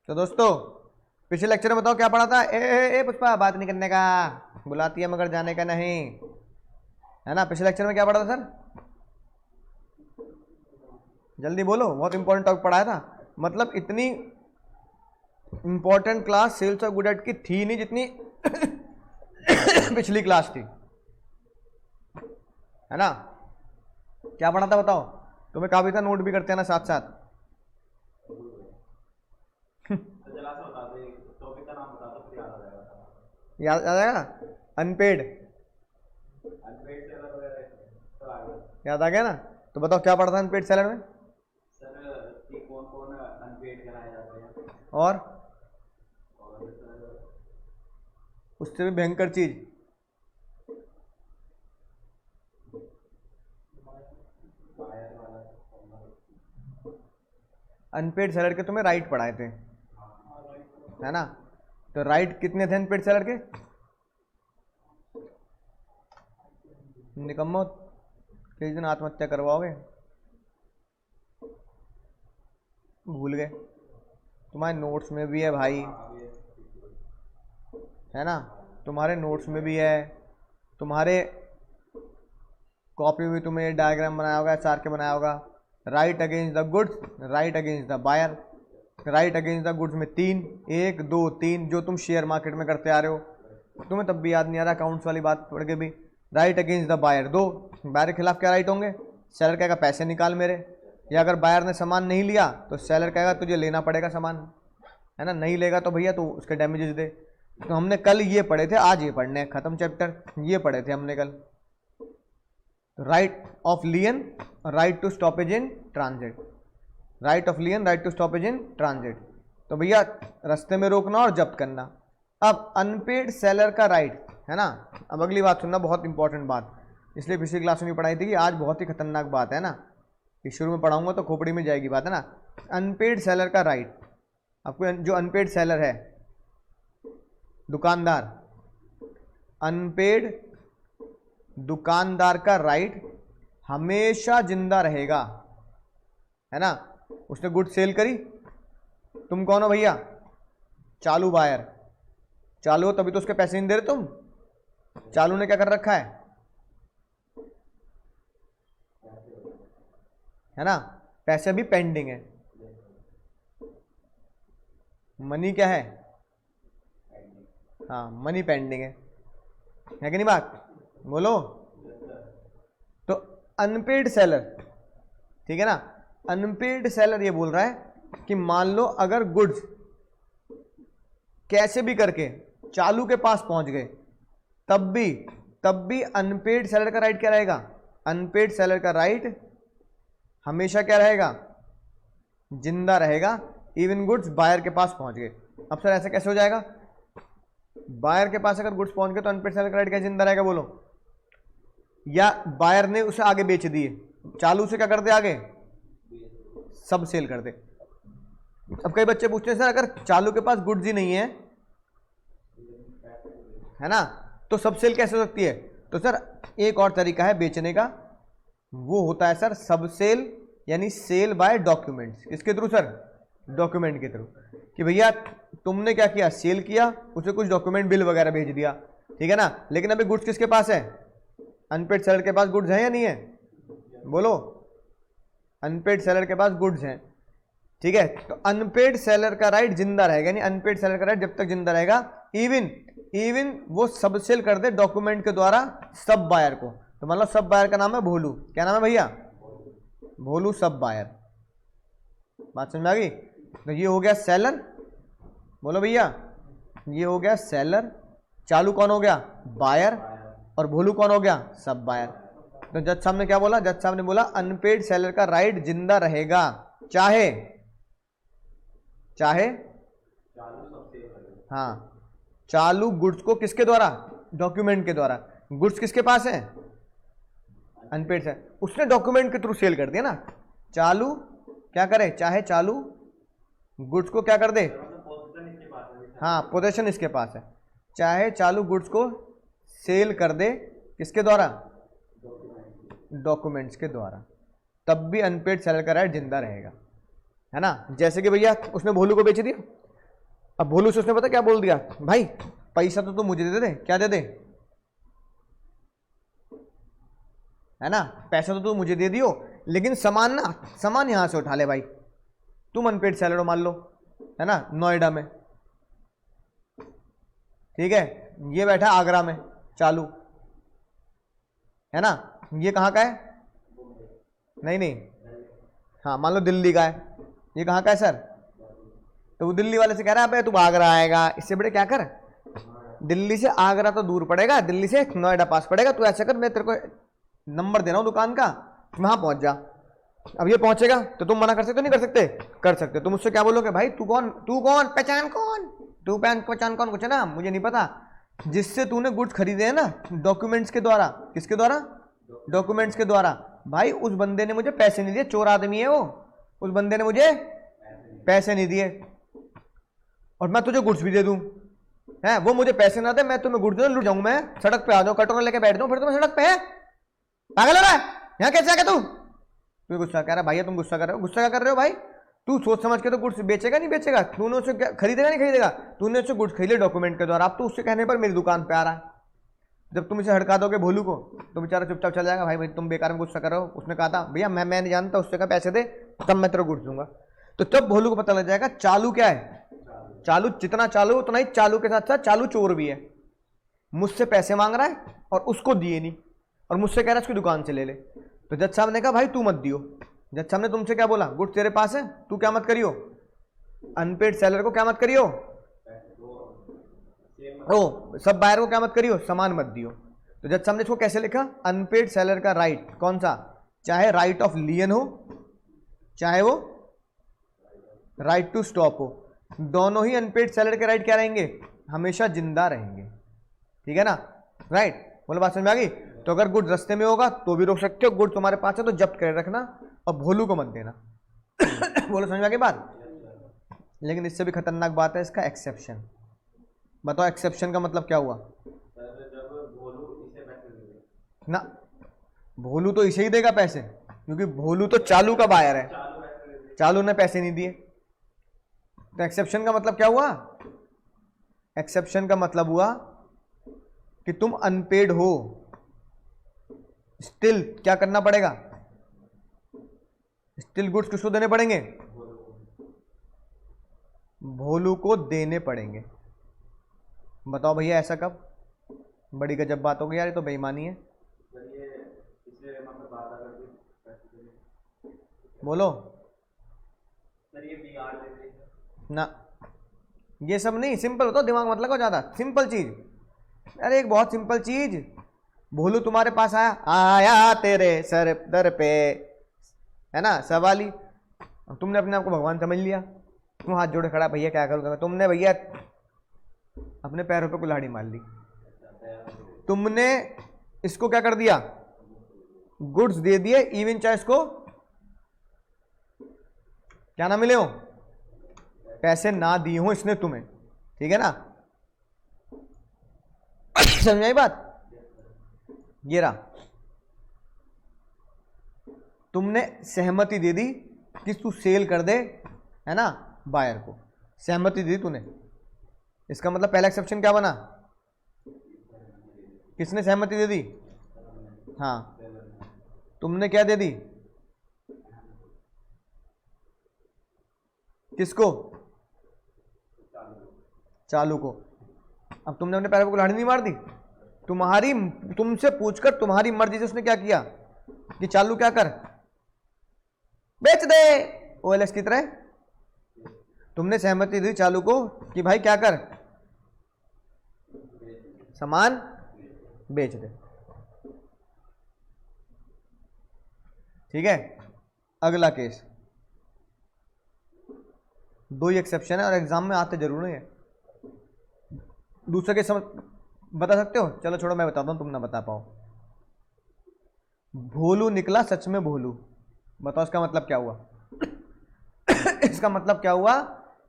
तो दोस्तों पिछले लेक्चर में बताओ क्या पढ़ा था। ए पुष्पा बात नहीं करने का, बुलाती है मगर जाने का नहीं, है ना। पिछले लेक्चर में क्या पढ़ा था सर, जल्दी बोलो। बहुत इंपॉर्टेंट टॉपिक पढ़ाया था। मतलब इतनी important class sales of good act की थी नहीं जितनी पिछली क्लास थी, है ना। क्या पढ़ा था बताओ। तुम्हें काफी था, नोट भी करते हैं ना साथ साथ। याद आ जाएगा। अनपेड याद आ गया ना। तो बताओ क्या पढ़ा था अनपेड सेलर में। सर कि कौन कौन अनपेड कराए जाते हैं और सर उससे भी भयंकर चीज बायर वाला अनपेड सेलर के तुम्हें राइट पढ़ाए थे, है ना। तो राइट कितने थे अनपेड सेलर के। निकम्मो किस दिन आत्महत्या करवाओगे, भूल गए। तुम्हारे नोट्स में भी है भाई, है ना। तुम्हारे नोट्स में भी है, तुम्हारे कॉपी में तुम्हें डायग्राम बनाया होगा, एचआर के बनाया होगा। Right against the goods, right against the buyer. Right against the goods में 3, 1 2 3 जो तुम शेयर मार्केट में करते आ रहे हो, तुम्हें तब भी याद नहीं आ रहा अकाउंट्स वाली बात पढ़ के भी। Right against the buyer 2, buyer के खिलाफ क्या राइट होंगे। सेलर कहेगा पैसे निकाल मेरे, या अगर बायर ने सामान नहीं लिया तो सेलर कहेगा तुझे लेना पड़ेगा सामान, है ना। नहीं लेगा तो भैया तो उसके डैमेजेस दे। तो हमने कल ये पढ़े थे, आज ये पढ़ने हैं, खत्म चैप्टर। ये पढ़े थे हमने कल। Right of lien, right to stoppage in transit. Right of lien, right to stoppage in transit. तो भैया रास्ते में रोकना और जब्त करना। अब अनपेड सेलर का राइट, है ना। अब अगली बात सुनना, बहुत इंपॉर्टेंट बात, इसलिए पिछली क्लास में भी पढ़ाई थी कि आज बहुत ही खतरनाक बात है ना, कि शुरू में पढ़ाऊंगा तो खोपड़ी में जाएगी बात, है ना। अनपेड सेलर का राइट। आपको जो अनपेड सेलर है, दुकानदार, अनपेड दुकानदार का राइट हमेशा जिंदा रहेगा, है ना। उसने गुड सेल करी, तुम कौन हो भैया, चालू बायर। चालू हो तभी तो उसके पैसे नहीं दे रहे तुम। चालू ने क्या कर रखा है ना। पैसे अभी पेंडिंग है। मनी क्या है, हाँ मनी पेंडिंग है कि नहीं बात, बोलो। तो अनपेड सेलर, ठीक है ना। अनपेड सेलर ये बोल रहा है कि मान लो अगर गुड्स कैसे भी करके चालू के पास पहुंच गए, तब भी अनपेड सेलर का राइट क्या रहेगा। अनपेड सेलर का राइट हमेशा क्या रहेगा, जिंदा रहेगा। इवन गुड्स बायर के पास पहुंच गए। अब सर ऐसे कैसे हो जाएगा, बायर के पास अगर गुड्स पहुंच गए तो अनपेड सेलर का राइट कैसे जिंदा रहेगा, बोलो। या बायर ने उसे आगे बेच दिए, चालू से क्या कर दे, आगे सब सेल कर दे। अब कई बच्चे पूछते हैं सर अगर चालू के पास गुड्स ही नहीं है ना, तो सब सेल कैसे हो सकती है। तो सर एक और तरीका है बेचने का, वो होता है सर सब सेल, यानी सेल बाय डॉक्यूमेंट्स। किसके थ्रू सर, डॉक्यूमेंट के थ्रू। कि भैया तुमने क्या किया, सेल किया, उसे कुछ डॉक्यूमेंट बिल वगैरह भेज दिया, ठीक है ना। लेकिन अभी गुड्स किसके पास है, अनपेड सेलर के पास गुड्स है या नहीं है, बोलो। अनपेड सेलर के पास गुड्स हैं, ठीक है। तो अनपेड सेलर का राइट जिंदा रहेगा, यानी अनपेड सेलर का राइट जब तक जिंदा रहेगा, इवन वो सब सेल कर दे डॉक्यूमेंट के द्वारा सब बायर को। तो मतलब सब बायर का नाम है भोलू। क्या नाम है भैया, भोलू सब बायर। बात समझ में आ गई। तो ये हो गया सेलर, बोलो भैया, ये हो गया सेलर। चालू कौन हो गया, बायर। और भोलू कौन हो गया, सब बायर। तो जज साहब ने क्या बोला, जज साहब ने बोला अनपेड सेलर का राइट जिंदा रहेगा, चाहे हाँ चालू गुड्स को किसके द्वारा, डॉक्यूमेंट के द्वारा। गुड्स किसके पास है, अनपेड से, उसने डॉक्यूमेंट के थ्रू सेल कर दिया ना। चालू क्या करे, चाहे चालू गुड्स को क्या कर दे, हाँ पोजीशन इसके पास है, चाहे चालू गुड्स को सेल कर दे किसके द्वारा, डॉक्यूमेंट्स के द्वारा, तब भी अनपेड सेलर का राइट जिंदा रहेगा, है ना। जैसे कि भैया उसने भोलू को बेच दिया, अब भोलू से उसने पता क्या बोल दिया, भाई पैसा तो तू मुझे दे दे, क्या दे दे, है ना, पैसा तो तू मुझे दे दियो, लेकिन सामान ना, सामान यहां से उठा ले भाई, तुम अनपेड सेलर हो मान लो, है ना, नोएडा में, ठीक है, ये बैठा आगरा में चालू, है ना, ये कहाँ का है, नहीं नहीं, हाँ मान लो दिल्ली का है, ये कहाँ का है सर, तो वो दिल्ली वाले से कह रहा है अबे तू आगरा आएगा, इससे बड़े क्या कर, दिल्ली से आगरा तो दूर पड़ेगा, दिल्ली से नोएडा पास पड़ेगा, तू ऐसा कर मैं तेरे को नंबर दे रहा हूँ दुकान का, वहां पहुंच जा। अब ये पहुंचेगा तो तुम मना कर सकते हो, नहीं कर सकते, कर सकते, तुम उससे क्या बोलोगे, भाई तू कौन, तू कौन, पहचान कौन, तू पहचान कौन, कुछ है ना मुझे नहीं पता, जिससे तूने गुड्स खरीदे हैं ना डॉक्यूमेंट्स के द्वारा, किसके द्वारा, डॉक्यूमेंट्स के द्वारा, भाई उस बंदे ने मुझे पैसे नहीं दिए, चोर आदमी है वो, उस बंदे ने मुझे पैसे नहीं दिए और मैं तुझे गुड्स भी दे दूं, है वो मुझे पैसे ना दे, मैं तुम्हें गुड्स दे लूट जाऊं, मैं सड़क पे आ जाऊं, कटोरा लेके बैठ जाऊं, फिर तुम्हें सड़क पे है, पागल हो रहा है, यहाँ कैसे आ गया तू गुस्सा कर रहा है, भैया तुम गुस्सा कर रहे हो, गुस्सा क्या कर रहे हो भाई, तू सोच समझ के तो गुड्स बेचेगा नहीं बेचेगा, तूने उससे खरीदेगा नहीं खरीदेगा, तूने उससे गुड्स खरीदे डॉक्यूमेंट के द्वारा, अब तो उससे कहने पर मेरी दुकान पे आ रहा है, जब तुम इसे हड़का दोगे भोलू को तो बेचारा चुपचाप चला जाएगा, भाई भाई तुम बेकार में गुस्सा कर रहे हो, उसने कहा था भैया मैं नहीं जानता, उससे कहा पैसे दे तब मैं तेरे गुड्स दूंगा, तो तब भोलू को पता लग जाएगा चालू क्या है, चालू जितना चालू उतना ही, चालू के साथ साथ चालू चोर भी है, मुझसे पैसे मांग रहा है और उसको दिए नहीं, और मुझसे कह रहा है उसकी दुकान से ले ले, तो जज साहब ने कहा भाई तू मत दियो, जज साहब ने तुमसे क्या बोला, गुड्स तेरे पास है, तू क्या मत करियो, अनपेड सेलर को क्या मत करियो, ओ सब बायर को क्या मत करियो, सामान मत दियो, तो जज साहब ने इसको कैसे लिखा, अनपेड सेलर का राइट कौन सा, चाहे राइट ऑफ लियन हो, चाहे वो राइट टू स्टॉप हो, दोनों ही अनपेड सेलर के राइट क्या रहेंगे, हमेशा जिंदा रहेंगे, ठीक है ना, राइट, बोलो बात समझ में आ गई, तो अगर गुड रास्ते में होगा तो भी रोक सकते हो, गुड तुम्हारे पास है तो जब्त कर रखना और भोलू को मत देना बोलो समझ में आ गई बात, लेकिन इससे भी खतरनाक बात है इसका एक्सेप्शन, बताओ एक्सेप्शन का मतलब क्या हुआ, ना भोलू तो इसे ही देगा पैसे, क्योंकि भोलू तो चालू का बायर है, चालू ने पैसे नहीं दिए, तो एक्सेप्शन का मतलब क्या हुआ, एक्सेप्शन का मतलब हुआ कि तुम अनपेड हो, स्टिल क्या करना पड़ेगा, स्टिल गुड्स किसको देने पड़ेंगे, भोलू को देने पड़ेंगे, बताओ भैया ऐसा कब, बड़ी गजब बात हो गई यार, ये तो बेईमानी है, बोलो ना, ये सब नहीं, सिंपल होता, दिमाग मत लगाओ ज्यादा, सिंपल चीज, अरे एक बहुत सिंपल चीज, भोलू तुम्हारे पास आया तेरे सर दर पे, है ना सवाली, तुमने अपने आप को भगवान समझ लिया, तुम हाथ जोड़े खड़ा भैया क्या करूँगा, तुमने भैया अपने पैरों पे कुल्हाड़ी मार ली, तुमने इसको क्या कर दिया, गुड्स दे दिए, इवन चाहे इसको क्या ना मिले हो, पैसे ना दिए हो इसने तुम्हें, ठीक है ना समझ आई बात, ये रहा, तुमने सहमति दे दी कि तू सेल कर दे, है ना, बायर को सहमति दी तूने, इसका मतलब पहला एक्सेप्शन क्या बना, किसने सहमति दे दी, हाँ तुमने क्या दे दी, किसको, चालू को, अब तुमने अपने पैरों को कुल्हाड़ी नहीं मार दी, तुम्हारी तुमसे पूछकर तुम्हारी मर्जी से उसने क्या किया कि चालू क्या कर, बेच दे ओएलएक्स की तरह, तुमने सहमति दी चालू को कि भाई क्या कर, सामान बेच दे, ठीक है, अगला केस, दो ही एक्सेप्शन है और एग्जाम में आते जरूर नहीं है, दूसरा केस समझ बता सकते हो, चलो छोड़ो मैं बताता हूं, तुम ना बता पाओ, भोलू निकला सच में भोलू, बताओ इसका मतलब क्या हुआ इसका मतलब क्या हुआ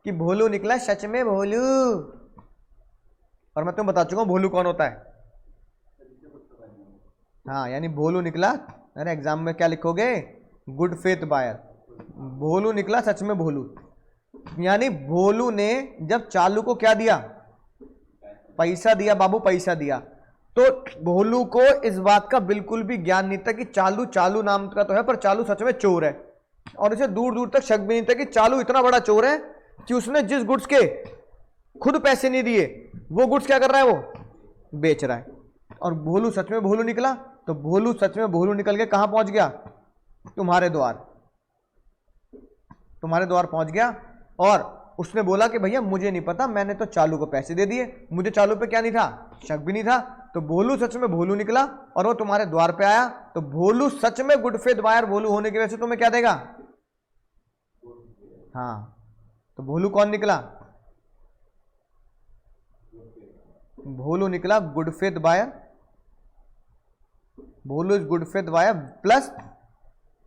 कि भोलू निकला सच में भोलू, और मैं तुम्हें बता चुका हूं भोलू कौन होता है, हाँ यानी भोलू निकला, अरे एग्जाम में क्या लिखोगे, गुड फेथ बायर, भोलू निकला सच में भोलू, यानी भोलू ने जब चालू को क्या दिया, पैसा दिया बाबू, पैसा दिया, तो भोलू को इस बात का बिल्कुल भी ज्ञान नहीं था कि चालू, चालू नाम का तो है पर चालू सच में चोर है, और इसे दूर दूर तक शक भी नहीं था कि चालू इतना बड़ा चोर है कि उसने जिस गुड्स के खुद पैसे नहीं दिए वो गुड्स क्या कर रहा है, वो बेच रहा है। और भोलू सच में भोलू निकला, तो भोलू सच में भोलू निकल के कहां पहुंच गया, तुम्हारे द्वार, तुम्हारे द्वार पहुंच गया। और उसने बोला कि भैया मुझे नहीं पता, मैंने तो चालू को पैसे दे दिए, मुझे चालू पे क्या नहीं था, शक भी नहीं था। तो भोलू सच में भोलू निकला और वो तुम्हारे द्वार पे आया, तो भोलू सच में गुड फेथ बायर भोलू होने की वजह से तुम्हें क्या देगा, हाँ, तो भोलू कौन निकला, भोलू निकला good faith buyer, Bholu is good faith buyer, plus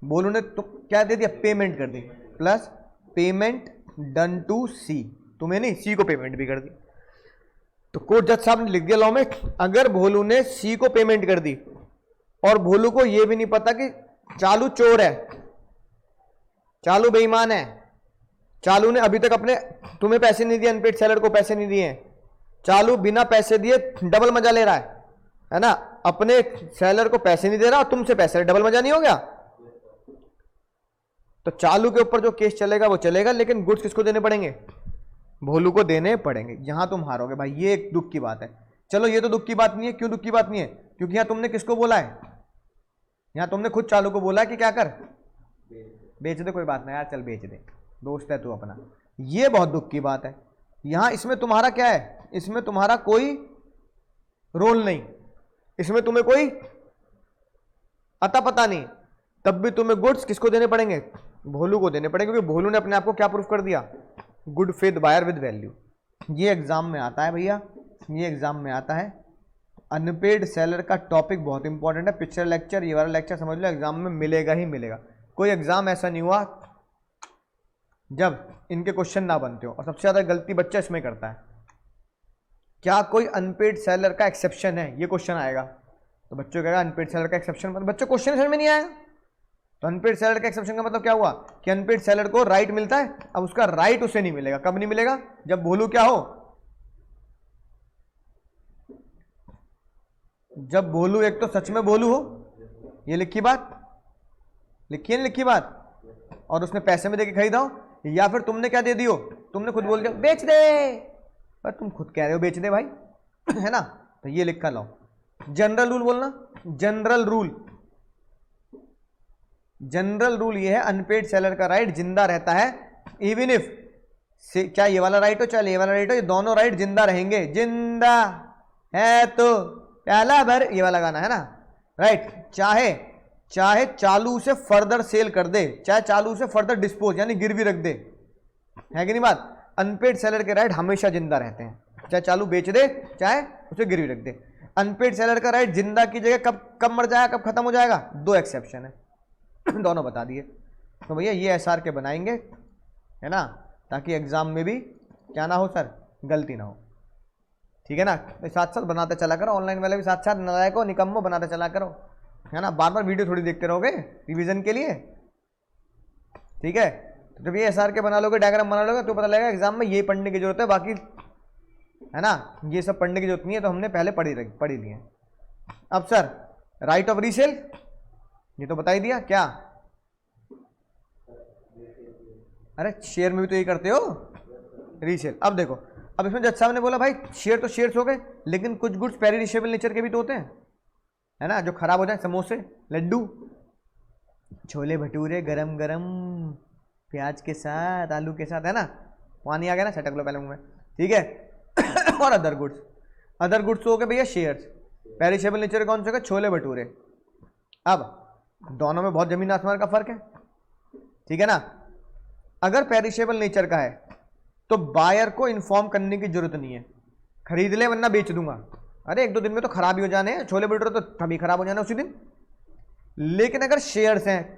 Bholu ने तो क्या दे दिया, पेमेंट कर दी, plus payment done to C, तुम्हें नहीं सी को पेमेंट भी कर दी। तो कोर्ट जज साहब ने लिख दिया लॉ में, अगर भोलू ने सी को पेमेंट कर दी और भोलू को यह भी नहीं पता कि चालू चोर है, चालू बेईमान है, चालू ने अभी तक अपने तुम्हें पैसे नहीं दिए, अनपेड सेलर को पैसे नहीं दिए, चालू बिना पैसे दिए डबल मजा ले रहा है ना, अपने सेलर को पैसे नहीं दे रहा और तुमसे पैसे, डबल मजा नहीं हो गया। तो चालू के ऊपर जो केस चलेगा वो चलेगा, लेकिन गुड्स किसको देने पड़ेंगे, भोलू को देने पड़ेंगे। यहां तुम हारोगे भाई, ये एक दुख की बात है। चलो ये तो दुख की बात नहीं है, क्यों दुख की बात नहीं है, क्योंकि यहां तुमने किसको बोला है, यहां तुमने खुद चालू को बोला है कि क्या कर, बेच दे, कोई बात नहीं यार चल बेच दे, दोस्त है तू अपना, ये बहुत दुख की बात है। यहां इसमें तुम्हारा क्या है, इसमें तुम्हारा कोई रोल नहीं, इसमें तुम्हें कोई अता पता नहीं, तब भी तुम्हें गुड्स किसको देने पड़ेंगे, भोलू को देने पड़ेंगे, क्योंकि भोलू ने अपने आप को क्या प्रूफ कर दिया, good faith buyer with value. ये एग्जाम में आता है भैया, ये एग्जाम में आता है। अनपेड सेलर का टॉपिक बहुत इंपॉर्टेंट है, पिछले लेक्चर ये वाला लेक्चर समझ लो एग्जाम में मिलेगा ही मिलेगा। कोई एग्जाम ऐसा नहीं हुआ जब इनके क्वेश्चन ना बनते हो, और सबसे ज्यादा गलती बच्चा इसमें करता है, क्या कोई अनपेड सेलर का एक्सेप्शन है, ये क्वेश्चन आएगा तो बच्चों कहेगा अनपेड सेलर का एक्सेप्शन, मतलब बच्चों क्वेश्चन समझ में नहीं आया। तो अनपेड सेलर का एक्सेप्शन का मतलब क्या हुआ कि अनपेड सेलर को राइट मिलता है, अब उसका राइट उसे नहीं मिलेगा, कब नहीं मिलेगा, जब भोलू क्या हो, जब भोलू एक तो सच में भोलू हो, ये लिखी बात, लिखी है लिखी बात, और उसने पैसे में देके खरीदा हो, या फिर तुमने क्या दे दियो, तुमने खुद बोल दिया बेच दे, पर तुम खुद कह रहे हो बेच दे भाई है ना, तो ये लिखा लो। जनरल रूल बोलना, जनरल रूल, जनरल रूल ये है अनपेड सेलर का राइट जिंदा रहता है, इवन इफ चाहे ये वाला राइट हो चाहे ये वाला राइट हो, ये दोनों राइट जिंदा रहेंगे, जिंदा है तो पहला भर, ये वाला गाना है ना, राइट, चाहे चाहे चालू से फर्दर सेल कर दे, चाहे चालू से फर्दर डिस्पोज यानी गिरवी रख दे, है कि नहीं बात, अनपेड सेलर के राइट हमेशा जिंदा रहते हैं, चाहे चालू बेच दे चाहे उसे गिरवी रख दे। अनपेड सेलर का राइट जिंदा की जगह कब कब मर जाएगा, कब खत्म हो जाएगा, दो एक्सेप्शन है दोनों बता दिए। तो भैया ये एसआर के बनाएंगे, है ना, ताकि एग्जाम में भी क्या ना हो सर, गलती ना हो, ठीक है ना। तो साथ साथ बनाते चला करो, ऑनलाइन वाले भी साथ साथ नलायको निकम्मो बनाते चला करो, है ना, बार बार वीडियो थोड़ी देखते रहोगे रिवीजन के लिए, ठीक है। तो जब ये एसआर के बना लोगे, डायग्राम बना लोगे, तो पता लगेगा एग्जाम में ये पढ़ने की जरूरत है, बाकी है ना ये सब पढ़ने की जरूरत नहीं है, तो हमने पहले पढ़ी ली है। अब सर राइट ऑफ रीसेल, ये तो बता ही दिया क्या, अरे शेयर में भी तो यही करते हो रीसेल। अब देखो, अब इसमें जज साहब ने बोला भाई शेयर तो शेयर्स हो गए, लेकिन कुछ गुड्स पेरिशेबल नेचर के भी तो होते हैं, है ना, जो खराब हो जाए, समोसे, लड्डू, छोले भटूरे गरम गरम प्याज के साथ, आलू के साथ, है ना, पानी आ गया ना, छटक लो पहले मुंह में, ठीक है और अदर गुड्स हो गए भैया शेयर्स, पेरिशेबल नेचर कौन से, छोले भटूरे। अब दोनों में बहुत जमीन आसमान का फर्क है, ठीक है ना। अगर पेरिशेबल नेचर का है तो बायर को इन्फॉर्म करने की जरूरत नहीं है, खरीद ले वरना बेच दूंगा, अरे एक दो दिन में तो खराब ही हो जाने हैं, छोले भटूरे तो तभी खराब हो जाना उसी दिन। लेकिन अगर शेयर्स हैं,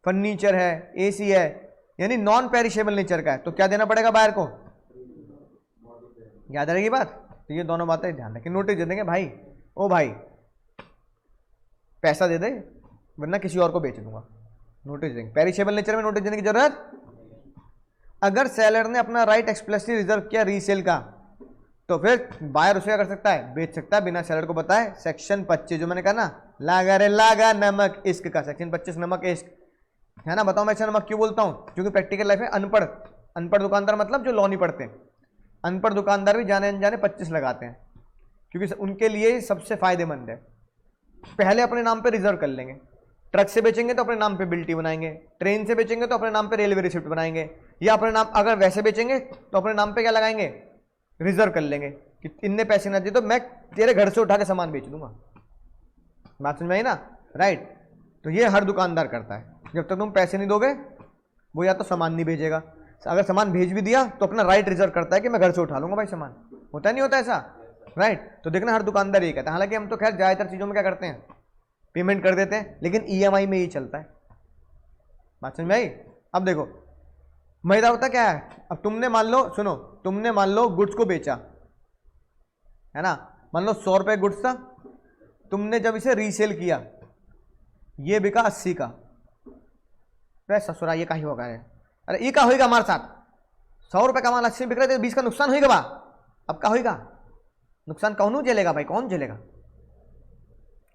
फर्नीचर है, एसी है, यानी नॉन पेरिशेबल नेचर का है, तो क्या देना पड़ेगा बायर को, याद रहेगी बात। तो ये दोनों बातें ध्यान रखें, नोटिस दे देंगे भाई, ओ भाई पैसा दे दे वरना किसी और को बेच दूंगा, नोटिस देंगे, पेरिशेबल नेचर में नोटिस देने की जरूरत। अगर सेलर ने अपना राइट एक्सप्रेसली रिजर्व किया रीसेल का, तो फिर बायर उसे क्या कर सकता है, बेच सकता है बिना सेलर को बताए। सेक्शन 25 जो मैंने कहा ना, लागा रे लागा नमक इश्क का, सेक्शन 25 नमक इश्क है ना। बताओ मैं ऐसा नमक क्यों बोलता हूं, क्योंकि प्रैक्टिकल लाइफ में अनपढ़ दुकानदार मतलब जो लॉ नहीं पढ़ते, अनपढ़ दुकानदार भी जाने अनजाने 25 लगाते हैं, क्योंकि उनके लिए सबसे फायदेमंद है। पहले अपने नाम पे रिजर्व कर लेंगे, ट्रक से बेचेंगे तो अपने नाम पे बिल्टी बनाएंगे, ट्रेन से बेचेंगे तो अपने नाम पे रेलवे रिसिप्ट बनाएंगे, या अपने नाम अगर वैसे बेचेंगे तो अपने नाम पे क्या लगाएंगे, रिजर्व कर लेंगे कि इतने पैसे ना दिए तो मैं तेरे घर से उठा के सामान बेच दूंगा। बात समझ में आई ना, राइट। तो ये हर दुकानदार करता है, जब तक तुम पैसे नहीं दोगे वो या तो सामान नहीं भेजेगा, अगर सामान भेज भी दिया तो अपना राइट रिजर्व करता है कि मैं घर से उठा लूंगा भाई सामान। होता नहीं होता ऐसा, राइट। तो देखना हर दुकानदार ये कहता है, हालांकि हम तो खैर ज्यादातर चीजों में क्या करते हैं, पेमेंट कर देते हैं, लेकिन ईएमआई में ही चलता है। बात समझ में आई। अब देखो मजेदार होता क्या है, अब तुमने मान लो, सुनो, तुमने मान लो गुड्स को बेचा है ना, मान लो 100 रुपए गुड्स था, तुमने जब इसे रीसेल किया ये बिका 80 का, वह ससुरा ये का ही होगा, अरे ये का होगा हमारे साथ, 100 रुपए का माल 80 बिक रहे थे, 20 का नुकसान होगा बा, अब का होगा नुकसान, कौन झेलेगा भाई, कौन झेलेगा,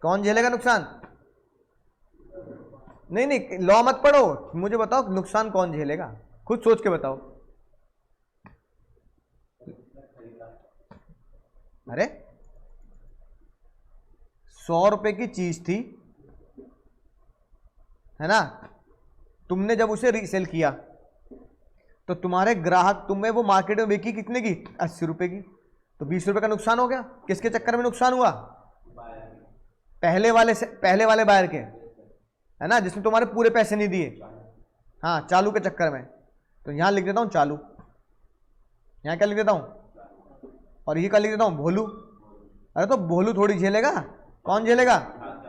कौन झेलेगा नुकसान। नहीं नहीं लॉ मत पढ़ो, मुझे बताओ नुकसान कौन झेलेगा, खुद सोच के बताओ। अरे 100 रुपए की चीज थी है ना, तुमने जब उसे रीसेल किया तो तुम्हारे ग्राहक तुम्हें वो मार्केट में बेची कितने की, 80 रुपए की, तो 20 रुपए का नुकसान हो गया। किसके चक्कर में नुकसान हुआ, पहले वाले बायर के, है ना, जिसमें तुम्हारे पूरे पैसे नहीं दिए, हाँ चालू के चक्कर में। तो यहां लिख देता हूं चालू, यहां क्या लिख देता हूं, और ये क्या लिख देता हूं, भोलू। अरे तो भोलू थोड़ी झेलेगा, कौन झेलेगा,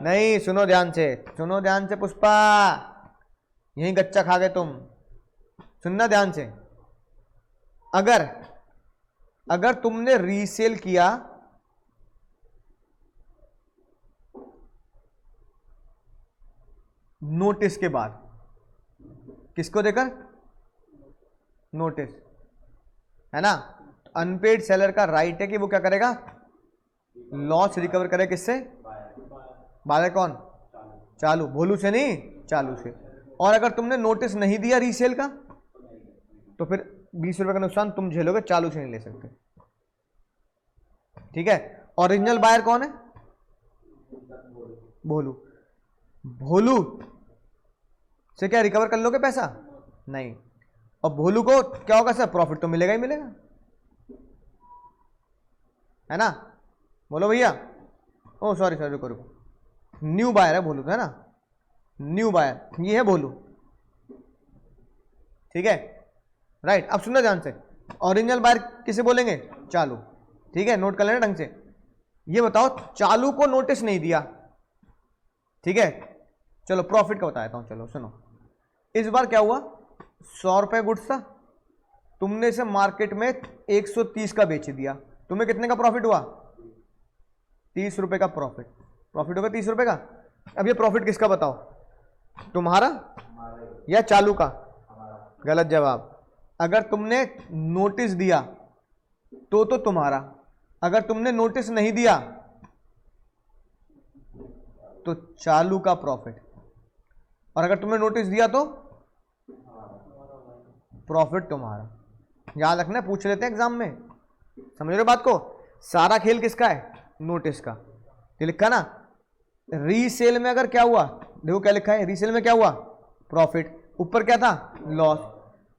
नहीं, सुनो ध्यान से, सुनो ध्यान से पुष्पा, यही गच्चा खा गए तुम, सुनना ध्यान से। अगर तुमने रीसेल किया नोटिस के बाद, किसको देकर, नोटिस, है ना, अनपेड सेलर का राइट है कि वो क्या करेगा, लॉस रिकवर करे, किससे, बायर कौन, चालू, भोलू से नहीं, चालू से। और अगर तुमने नोटिस नहीं दिया रीसेल का तो फिर 20 रुपए का नुकसान तुम झेलोगे, चालू से नहीं ले सकते, ठीक है। ओरिजिनल बायर कौन है, भोलू, भोलू से क्या रिकवर कर लोगे पैसा, नहीं, और भोलू को क्या होगा सर, प्रॉफिट तो मिलेगा ही मिलेगा, है ना, बोलो भैया, ओ सॉरी रुको, न्यू बायर है भोलू, है ना, न्यू बायर ये है भोलू, ठीक है, राइट। अब सुनना ध्यान से, ओरिजिनल बायर किसे बोलेंगे, चालू, ठीक है, नोट कर लेना ढंग से। ये बताओ चालू को नोटिस नहीं दिया, ठीक है, चलो प्रॉफिट का बताता हूं, चलो सुनो। इस बार क्या हुआ, 100 रुपए गुड्स था, तुमने इसे मार्केट में 130 का बेच दिया, तुम्हें कितने का प्रॉफिट हुआ, 30 रुपए का प्रॉफिट होगा 30 रुपए का। अब ये प्रॉफिट किसका बताओ, तुम्हारा या चालू का, गलत जवाब। अगर तुमने नोटिस दिया तो तुम्हारा, अगर तुमने नोटिस नहीं दिया तो चालू का प्रॉफिट, और अगर तुमने नोटिस दिया तो प्रॉफिट तुम्हारा। याद रखना, पूछ लेते हैं एग्जाम में, समझ रहे बात को। सारा खेल किसका है, नोटिस का। ये लिखा ना, रीसेल में अगर क्या हुआ, देखो क्या लिखा है, रीसेल में क्या हुआ, प्रॉफिट, ऊपर क्या था, लॉस।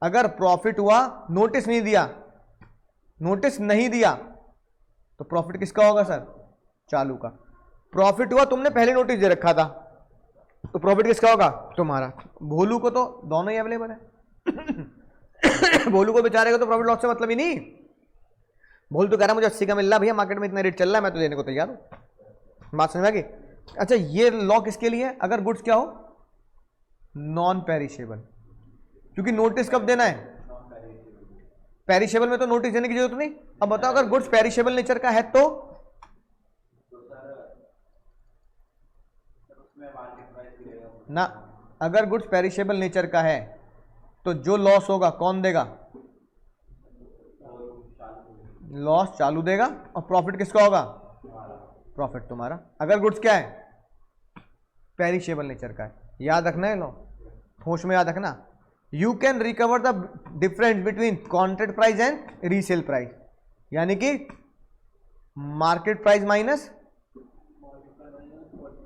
अगर प्रॉफिट हुआ, नोटिस नहीं दिया, नोटिस नहीं दिया तो प्रॉफिट किसका होगा सर, चालू का। प्रॉफिट हुआ, तुमने पहले नोटिस दे रखा था, तो प्रॉफिट किसका होगा, तुम्हारा। भोलू को तो दोनों ही अवेलेबल है भोलू को बेचारे को तो प्रॉफिट लॉस से मतलब ही नहीं। भोलू तो कह रहा मुझे 80 का मिल रहा भैया, मार्केट में इतना रेट चल रहा है, मैं तो देने को तैयार हूं। बात समझ में आ गई। अच्छा ये लॉ किसके लिए है, अगर गुड्स क्या हो, नॉन पेरिशेबल, क्योंकि नोटिस कब देना है, पेरिशेबल में तो नोटिस देने की जरूरत नहीं। अब बताओ अगर गुड्स पेरिशेबल नेचर का है तो ना, अगर गुड्स पेरिशेबल नेचर का है तो जो लॉस होगा कौन देगा, लॉस चालू देगा और प्रॉफिट किसका होगा? प्रॉफिट तुम्हारा। अगर गुड्स क्या है? पेरिशेबल नेचर का है। याद रखना है, लो होश में याद रखना। You can recover the difference between contract price and resale price, यानी कि market price minus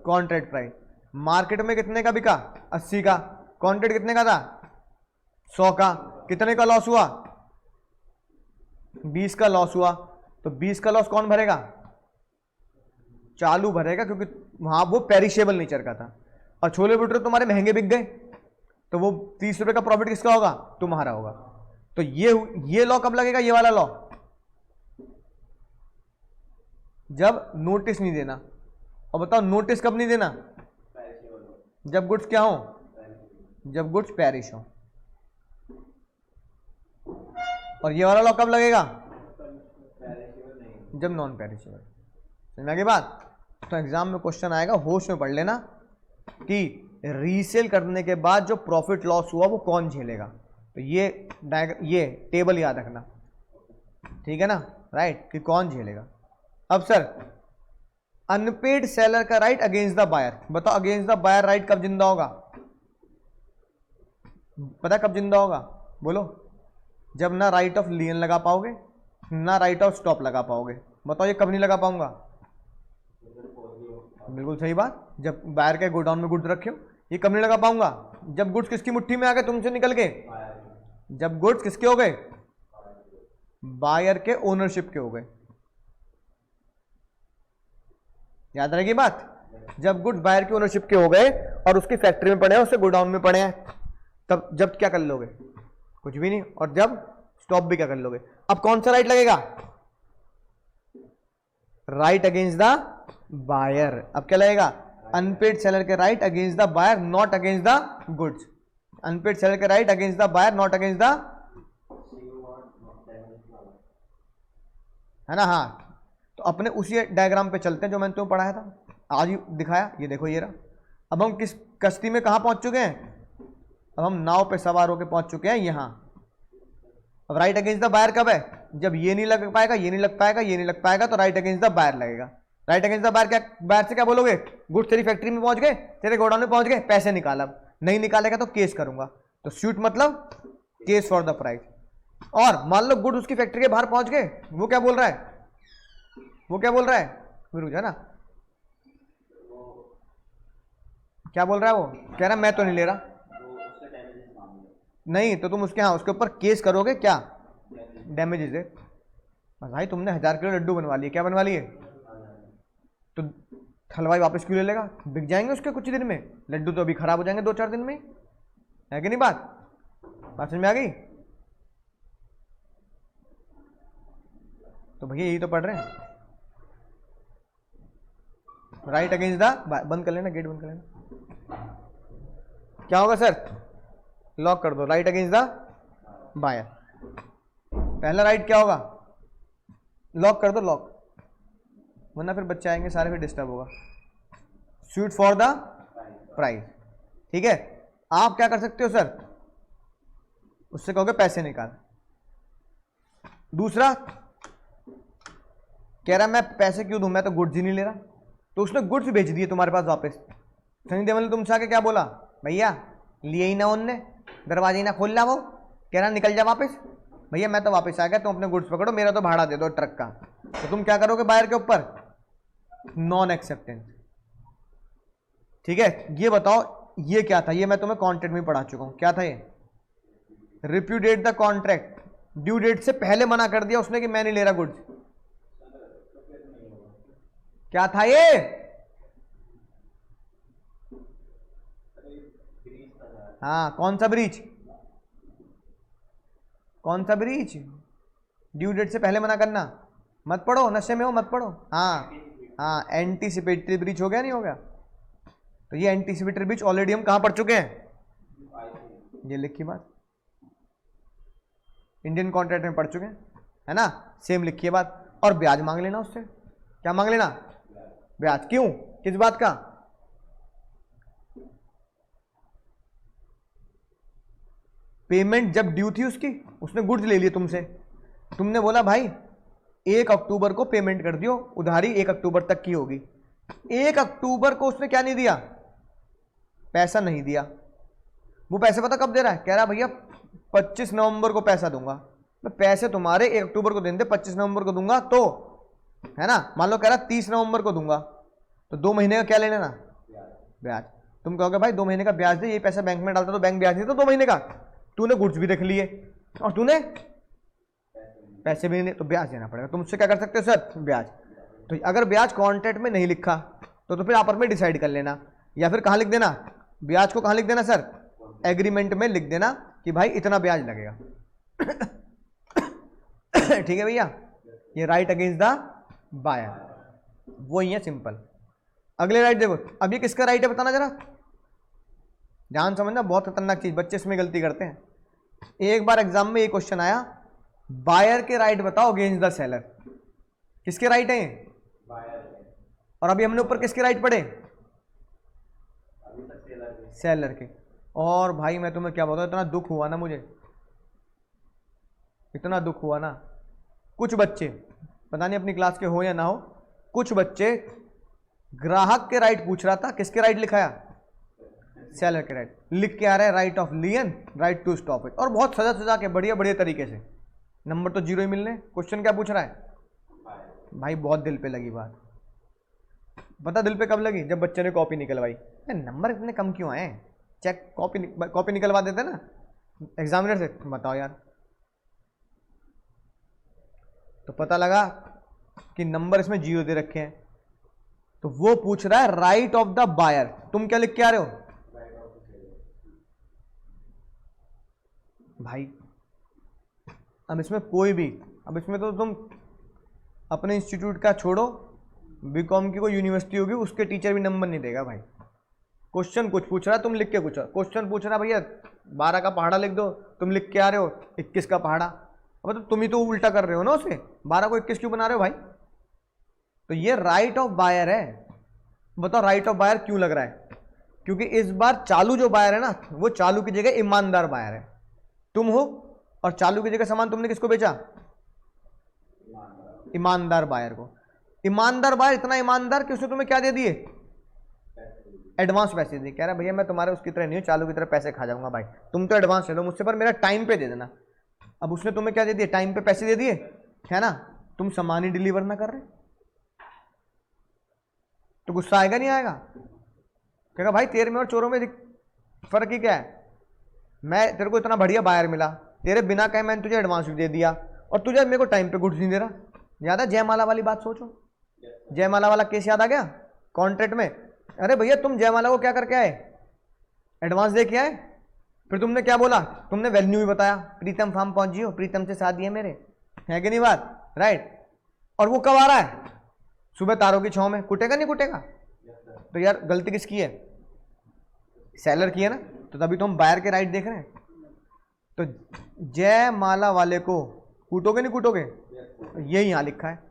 contract price. Market में कितने का बिका? 80 का। कॉन्ट्रैक्ट कितने का था? 100 का। कितने का लॉस हुआ? 20 का लॉस हुआ। तो 20 का लॉस कौन भरेगा? चालू भरेगा, क्योंकि वहां वो पेरिशेबल नेचर का था। और छोले भटूरे तुम्हारे महंगे बिक गए, तो वो 30 रुपए का प्रॉफिट किसका होगा? तुम्हारा होगा। तो ये लॉ कब लगेगा? ये वाला लॉ जब नोटिस नहीं देना। और बताओ नोटिस कब नहीं देना? जब गुड्स क्या हो? जब गुड्स पेरिश हो। और ये वाला लॉ कब लगेगा? जब नॉन पेरिशेबल। समझ में आ गई बात? तो एग्जाम में क्वेश्चन आएगा, होश में पढ़ लेना कि रीसेल करने के बाद जो प्रॉफिट लॉस हुआ वो कौन झेलेगा। तो ये टेबल याद रखना, ठीक है ना? राइट, कि कौन झेलेगा। अब सर, अनपेड सेलर का राइट अगेंस्ट द बायर। बताओ अगेंस्ट द बायर राइट कब जिंदा होगा? पता कब जिंदा होगा? बोलो। जब ना राइट ऑफ लियन लगा पाओगे, ना राइट ऑफ स्टॉप लगा पाओगे। बताओ ये कब नहीं लगा पाऊंगा? बिल्कुल सही बात। जब बायर के गोडाउन में गुड्स रखे हो, ये कब नहीं लगा पाऊंगा? जब गुड्स किसकी मुट्ठी में आ गए? तुमसे निकल के। जब गुड्स किसके हो गए? बायर के ओनरशिप के हो गए। याद रहेगी बात? जब गुड्स बायर की ओनरशिप के हो गए और उसकी फैक्ट्री में पड़े हैं, उसके गोडाउन में पड़े हैं, तब जब क्या कर लोगे? कुछ भी नहीं। और जब स्टॉप भी क्या कर लोगे? अब कौन सा राइट लगेगा? Right against the buyer. अब क्या लगेगा? अनपेड सेलर के right against the buyer, not against the goods. Unpaid seller के right against the buyer, not against the, है ना? हाँ, तो अपने उसी डायग्राम पे चलते हैं जो मैंने तुम्हें पढ़ाया था, आज ही दिखाया। ये देखो ये रहा। अब हम किस कश्ती में कहां पहुंच चुके हैं? अब हम नाव पे सवार होकर पहुंच चुके हैं यहां। अब राइट अगेंस्ट द बायर कब है? जब ये नहीं लग पाएगा, ये नहीं लग पाएगा, ये नहीं लग पाएगा, तो राइट अगेंस्ट द बायर लगेगा। राइट अगेंस्ट द बायर क्या? बायर से क्या बोलोगे? गुड्स तेरी फैक्ट्री में पहुंच गए, तेरे गोडाउन में पहुंच गए, पैसे निकाल। अब नहीं निकालेगा तो केस करूंगा। तो सूट मतलब केस फॉर द प्राइस। और मान लो गुड्स उसकी फैक्ट्री के बाहर पहुंच गए, वो क्या बोल रहा है? वो क्या बोल रहा है? विरुद्ध, है ना? क्या बोल रहा है? वो कह रहा है मैं तो नहीं ले रहा। नहीं तो तुम उसके, हाँ, उसके ऊपर केस करोगे। क्या? डैमेजेस है। भाई तुमने 1000 किलो लड्डू बनवा लिए, क्या बनवा लिए? तो हलवाई वापस क्यों ले लेगा? बिक जाएंगे उसके कुछ दिन में। लड्डू तो अभी खराब हो जाएंगे 2-4 दिन में, है कि नहीं? बात समझ में आ गई? तो भैया यही तो पढ़ रहे हैं। राइट अगेंस्ट द, बंद कर लेना, गेट बंद कर लेना। क्या होगा सर? लॉक कर दो। Right against the buyer. पहला राइट क्या होगा? लॉक कर दो, लॉक, वरना फिर बच्चे आएंगे सारे, फिर डिस्टर्ब होगा। सूट फॉर द प्राइस, ठीक है? आप क्या कर सकते हो सर? उससे कहोगे पैसे निकाल। दूसरा कह रहा मैं पैसे क्यों दूं, मैं तो गुड्स ही नहीं ले रहा। तो उसने गुड्स भेज दिए तुम्हारे पास वापस। सनी देओल ने तुमसे आके क्या बोला? भैया लिए ही ना उनने, दरवाजे ही ना खोल ला। वो कह रहा निकल जा वापस। भैया मैं तो वापस आ गया, तुम अपने गुड्स पकड़ो, मेरा तो भाड़ा दे दो ट्रक का। तो तुम क्या करोगे बायर के ऊपर? नॉन एक्सेप्टेंस, ठीक है? ये बताओ ये क्या था? ये मैं तुम्हें कॉन्ट्रैक्ट में पढ़ा चुका हूं। क्या था ये? रिप्यूडिएट द कॉन्ट्रैक्ट। ड्यू डेट से पहले मना कर दिया उसने कि मैं नहीं ले रहा गुड्स। क्या था ये? हाँ, कौन सा ब्रीच? कौन सा ब्रीच? ड्यू डेट से पहले मना करना। मत पढ़ो, नशे में हो, मत पढ़ो। हाँ हाँ, एंटीसिपेटरी ब्रीच हो गया, नहीं हो गया? तो ये एंटीसिपेटरी ब्रीच ऑलरेडी हम कहां पढ़ चुके हैं? ये लिखी बात, इंडियन कॉन्ट्रैक्ट में पढ़ चुके हैं, है ना? सेम लिखी बात। और ब्याज मांग लेना उससे। क्या मांग लेना? ब्याज। क्यों? किस बात का? पेमेंट जब ड्यू थी उसकी, उसने गुड्स ले लिए तुमसे। तुमने बोला भाई 1 अक्टूबर को पेमेंट कर दियो, उधारी 1 अक्टूबर तक की होगी। 1 अक्टूबर को उसने क्या नहीं दिया, पैसा नहीं दिया। वो पैसे पता कब दे रहा है, कह रहा भैया 25 नवंबर को पैसा दूंगा। तो पैसे तुम्हारे 1 अक्टूबर को देंगे, 25 नवंबर को दूंगा, तो है ना, मान लो कह रहा 30 नवंबर को दूंगा, तो 2 महीने का क्या ले लेना, ब्याज। तुम कहोगे भाई 2 महीने का ब्याज दे, ये पैसा बैंक में डालता तो बैंक ब्याज नहीं, तो 2 महीने का। तूने गुड्स भी रख लिए और तूने पैसे भी नहीं, तो ब्याज देना पड़ेगा। तुम उससे क्या कर सकते हो सर, ब्याज। तो अगर ब्याज कॉन्ट्रैक्ट में नहीं लिखा तो फिर आपस में डिसाइड कर लेना, या फिर कहाँ लिख देना, ब्याज को कहाँ लिख देना सर, एग्रीमेंट में लिख देना कि भाई इतना ब्याज लगेगा। ठीक है भैया, ये राइट अगेंस्ट द बायर, वो ही है सिंपल। अगले राइट देखो, अब ये किसका राइट है बताना जरा, ध्यान समझना, बहुत खतरनाक चीज, बच्चे इसमें गलती करते हैं। एक बार एग्जाम में ये क्वेश्चन आया, बायर के राइट बताओ अगेंस्ट द सेलर। किसके राइट है, और अभी हमने ऊपर किसके राइट पढ़े, सेलर के। और भाई मैं तुम्हें क्या बताऊं, इतना दुख हुआ ना मुझे, इतना दुख हुआ ना। कुछ बच्चे, पता नहीं अपनी क्लास के हो या ना हो, कुछ बच्चे ग्राहक के राइट पूछ रहा था, किसके राइट लिखाया, सेलर के राइट लिख के आ रहा है, right of lien, right to stop it, और बहुत सजा सजा के बढ़िया बढ़िया तरीके से। नंबर तो 0 ही मिलने। क्वेश्चन क्या पूछ रहा है भाई, बहुत दिल पे लगी बात। पता दिल पे कब लगी, जब बच्चे ने कॉपी निकलवाई। नंबर इतने कम क्यों आए, चेक कॉपी निकलवा देते ना एग्जामिनर से, बताओ यार। तो पता लगा कि नंबर इसमें 0 दे रखे हैं। तो वो पूछ रहा है राइट ऑफ द बायर, तुम क्या लिख के आ रहे हो भाई। अब इसमें कोई भी, अब इसमें तो तुम अपने इंस्टीट्यूट का छोड़ो, बीकॉम की कोई यूनिवर्सिटी होगी उसके टीचर भी नंबर नहीं देगा भाई। क्वेश्चन कुछ पूछ रहा है, तुम लिख के कुछ, क्वेश्चन पूछ रहा है भैया 12 का पहाड़ा लिख दो, तुम लिख के आ रहे हो 21 का पहाड़ा। अब तो तुम ही तो उल्टा कर रहे हो ना उसे, 12 को 21 क्यों बना रहे हो भाई। तो ये राइट ऑफ बायर है। बताओ राइट ऑफ बायर क्यों लग रहा है, क्योंकि इस बार चालू जो बायर है ना, वो चालू की जगह ईमानदार बायर है, तुम हो, और चालू की जगह सामान तुमने किसको बेचा, ईमानदार बायर को। ईमानदार बायर इतना ईमानदार कि उसने तुम्हें क्या दे दिए, एडवांस पैसे दिए। कह रहा भैया मैं तुम्हारे उसकी तरह नहीं हूं, चालू की तरह पैसे खा जाऊंगा भाई, तुम तो एडवांस ले लो मुझसे, पर मेरा टाइम पे दे देना। अब उसने तुम्हें क्या दे दिया, टाइम पे पैसे दे दिए, है ना, तुम सामान ही डिलीवर ना कर रहे, तो गुस्सा आएगा नहीं आएगा। कहेगा भाई तेरे में और चोरों में फर्क ही क्या है, मैं तेरे को इतना बढ़िया बायर मिला, तेरे बिना कहे मैंने तुझे एडवांस भी दे दिया, और तुझे मेरे को टाइम पे गुड्स नहीं दे रहा। याद है जयमाला वाली बात, सोचो जयमाला वाला केस याद आ गया कॉन्ट्रैक्ट में। अरे भैया तुम जयमाला को क्या करके आए, एडवांस दे के आए, फिर तुमने क्या बोला, तुमने वेन्यू भी बताया, प्रीतम फार्म पहुंच जियो, प्रीतम से शादी है मेरे, है कि नहीं बात, राइट। और वो कब आ रहा है, सुबह तारों की छांव में, कुटेगा नहीं कुटेगा। तो यार गलती किसकी है, सेलर की है ना, तो तभी तो हम बायर के राइट देख रहे हैं। तो जयमाला वाले को कूटोगे नहीं कूटोगे, यही यहां लिखा है।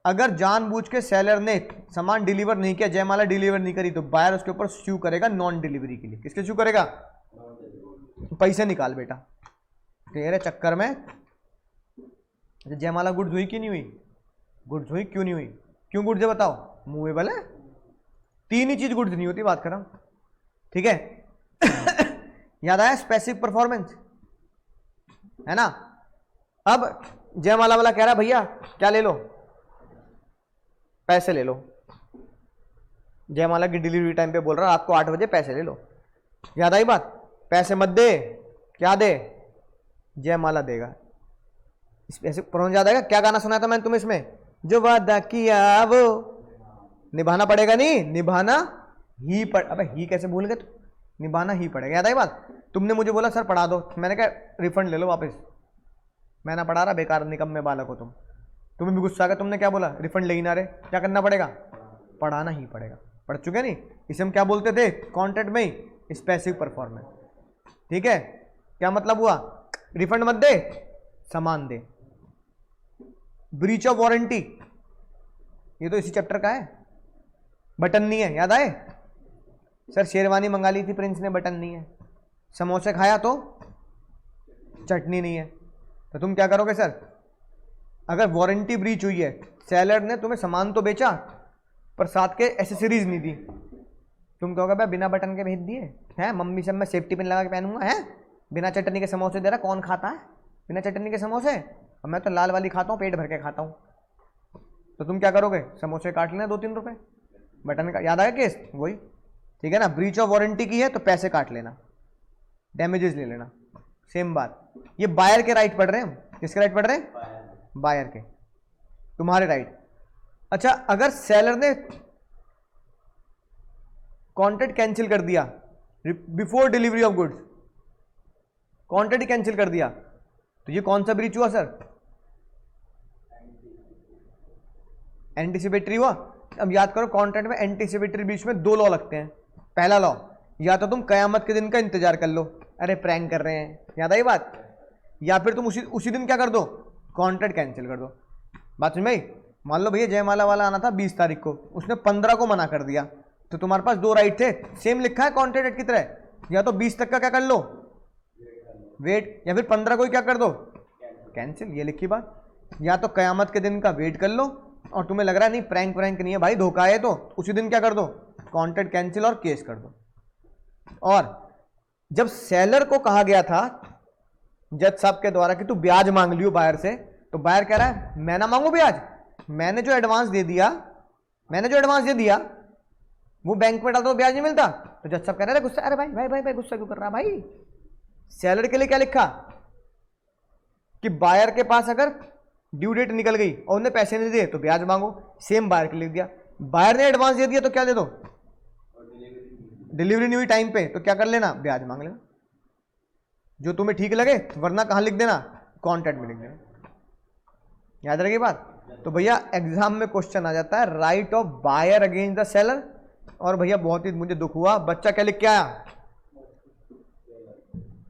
अगर जानबूझ के सेलर ने सामान डिलीवर नहीं किया, जयमाला डिलीवर नहीं करी, तो बायर उसके ऊपर स्यू करेगा नॉन डिलीवरी के लिए। किसके स्यू करेगा, पैसे निकाल बेटा। तेरे चक्कर में जयमाला गुड्स हुई कि नहीं हुई, गुड्स हुई क्यों नहीं हुई, क्यों गुड्स है बताओ, मूवेबल है, 3 ही चीज गुड्स नहीं होती, बात कर रहा हूं, ठीक है। याद आया, स्पेसिफिक परफॉर्मेंस, है ना। अब जयमाला वाला कह रहा है भैया क्या ले लो, पैसे ले लो। जयमाला की डिलीवरी टाइम पे बोल रहा रात को 8 बजे पैसे ले लो। याद आई बात, पैसे मत दे, क्या दे, जयमाला देगा। ऐसे प्रोनाउंस याद आएगा, क्या गाना सुनाया था मैंने तुम्हें इसमें, जो वादा किया वो निभाना पड़ेगा, नहीं निभाना ही पड़, अबे ही कैसे भूल गए, निभाना ही पड़ेगा। याद आई बात, तुमने मुझे बोला सर पढ़ा दो, मैंने कहा रिफंड ले लो वापस, मैं ना पढ़ा रहा, बेकार निकम्मे बालक हो तुम। तुम्हें भी गुस्सा आ गया, तुमने क्या बोला, रिफंड ले ही ना रहे, क्या करना पड़ेगा, पढ़ाना ही पड़ेगा। पढ़ चुके नहीं, इसे हम क्या बोलते थे कॉन्ट्रैक्ट में ही, स्पेसिफिक परफॉर्मेंस, ठीक है। क्या मतलब हुआ, रिफंड मत दे, सामान दे। ब्रीच ऑफ वारंटी, ये तो इसी चैप्टर का है, बटन नहीं है, याद आए सर, शेरवानी मंगा ली थी प्रिंस ने, बटन नहीं है, समोसे खाया तो चटनी नहीं है, तो तुम क्या करोगे सर, अगर वारंटी ब्रीच हुई है, सेलर ने तुम्हें सामान तो बेचा पर साथ के एसेसरीज नहीं दी, तुम कहोगे भाई बिना बटन के भेज दिए हैं, मम्मी से मैं सेफ्टी पिन लगा के पहनूंगा, है बिना चटनी के समोसे दे रहा, कौन खाता है बिना चटनी के समोसे, और मैं तो लाल वाली खाता हूँ, पेट भर के खाता हूँ। तो तुम क्या करोगे, समोसे काट लेना 2-3 रुपए, बटन का याद आया केस वही, ठीक है ना। ब्रीच ऑफ वारंटी की है तो पैसे काट लेना, डैमेजेस ले लेना, सेम बात। ये बायर के राइट पढ़ रहे हैं हम, किसके राइट पढ़ रहे हैं, बायर के, तुम्हारे राइट। अच्छा, अगर सेलर ने कॉन्ट्रैक्ट कैंसिल कर दिया before delivery of goods, contract cancel कर दिया, तो ये कौन सा ब्रीच हुआ सर, एंटीसिपेटरी हुआ। अब याद करो, कॉन्ट्रैक्ट में एंटीसिपेटरी ब्रीच में 2 लॉ लगते हैं। पहला लॉ, या तो तुम कयामत के दिन का इंतजार कर लो, अरे प्रैंक कर रहे हैं, याद आई बात, या फिर तुम उसी दिन क्या कर दो, कॉन्ट्रैक्ट कैंसिल कर दो। बात समझ में आई। मान लो भैया जयमाला वाला आना था 20 तारीख को, उसने 15 को मना कर दिया, तो तुम्हारे पास 2 राइट थे, सेम लिखा है कॉन्ट्रैक्ट की तरह, या तो 20 तक का क्या कर लो वेट, या फिर 15 को ही क्या कर दो कैंसिल, ये लिखी बात। या तो कयामत के दिन का वेट कर लो, और तुम्हें लग रहा है नहीं प्रैंक नहीं है भाई, धोखा है, तो उसी दिन क्या कर दो, कॉन्ट्रैक्ट कैंसिल और केस कर दो। और जब सेलर को कहा गया था जज साहब के द्वारा कि तू ब्याज मांग लियो बायर से, तो बायर कह रहा है मैं ना मांगू ब्याज, मैंने जो एडवांस दे दिया वो बैंक में डालता तो ब्याज नहीं मिलता। तो जज साहब कह रहे हैं गुस्सा, अरे भाई भाई भाई भाई गुस्सा क्यों कर रहा भाई, सेलर के लिए क्या लिखा कि बायर के पास अगर ड्यू डेट निकल गई और उन्हें पैसे नहीं दिए तो ब्याज मांगो, सेम बायर के लिख दिया। बायर ने एडवांस दे दिया तो क्या दे दो, डिलीवरी नहीं हुई टाइम पे तो क्या कर लेना, ब्याज मांग लेना, जो तुम्हें ठीक लगे, वरना कहां लिख देना, कॉन्ट्रैक्ट में लिख देना। याद रहेगी बात। तो भैया एग्जाम में क्वेश्चन आ जाता है right of buyer against the seller, और भैया बहुत ही मुझे दुख हुआ, बच्चा क्या लिख के आया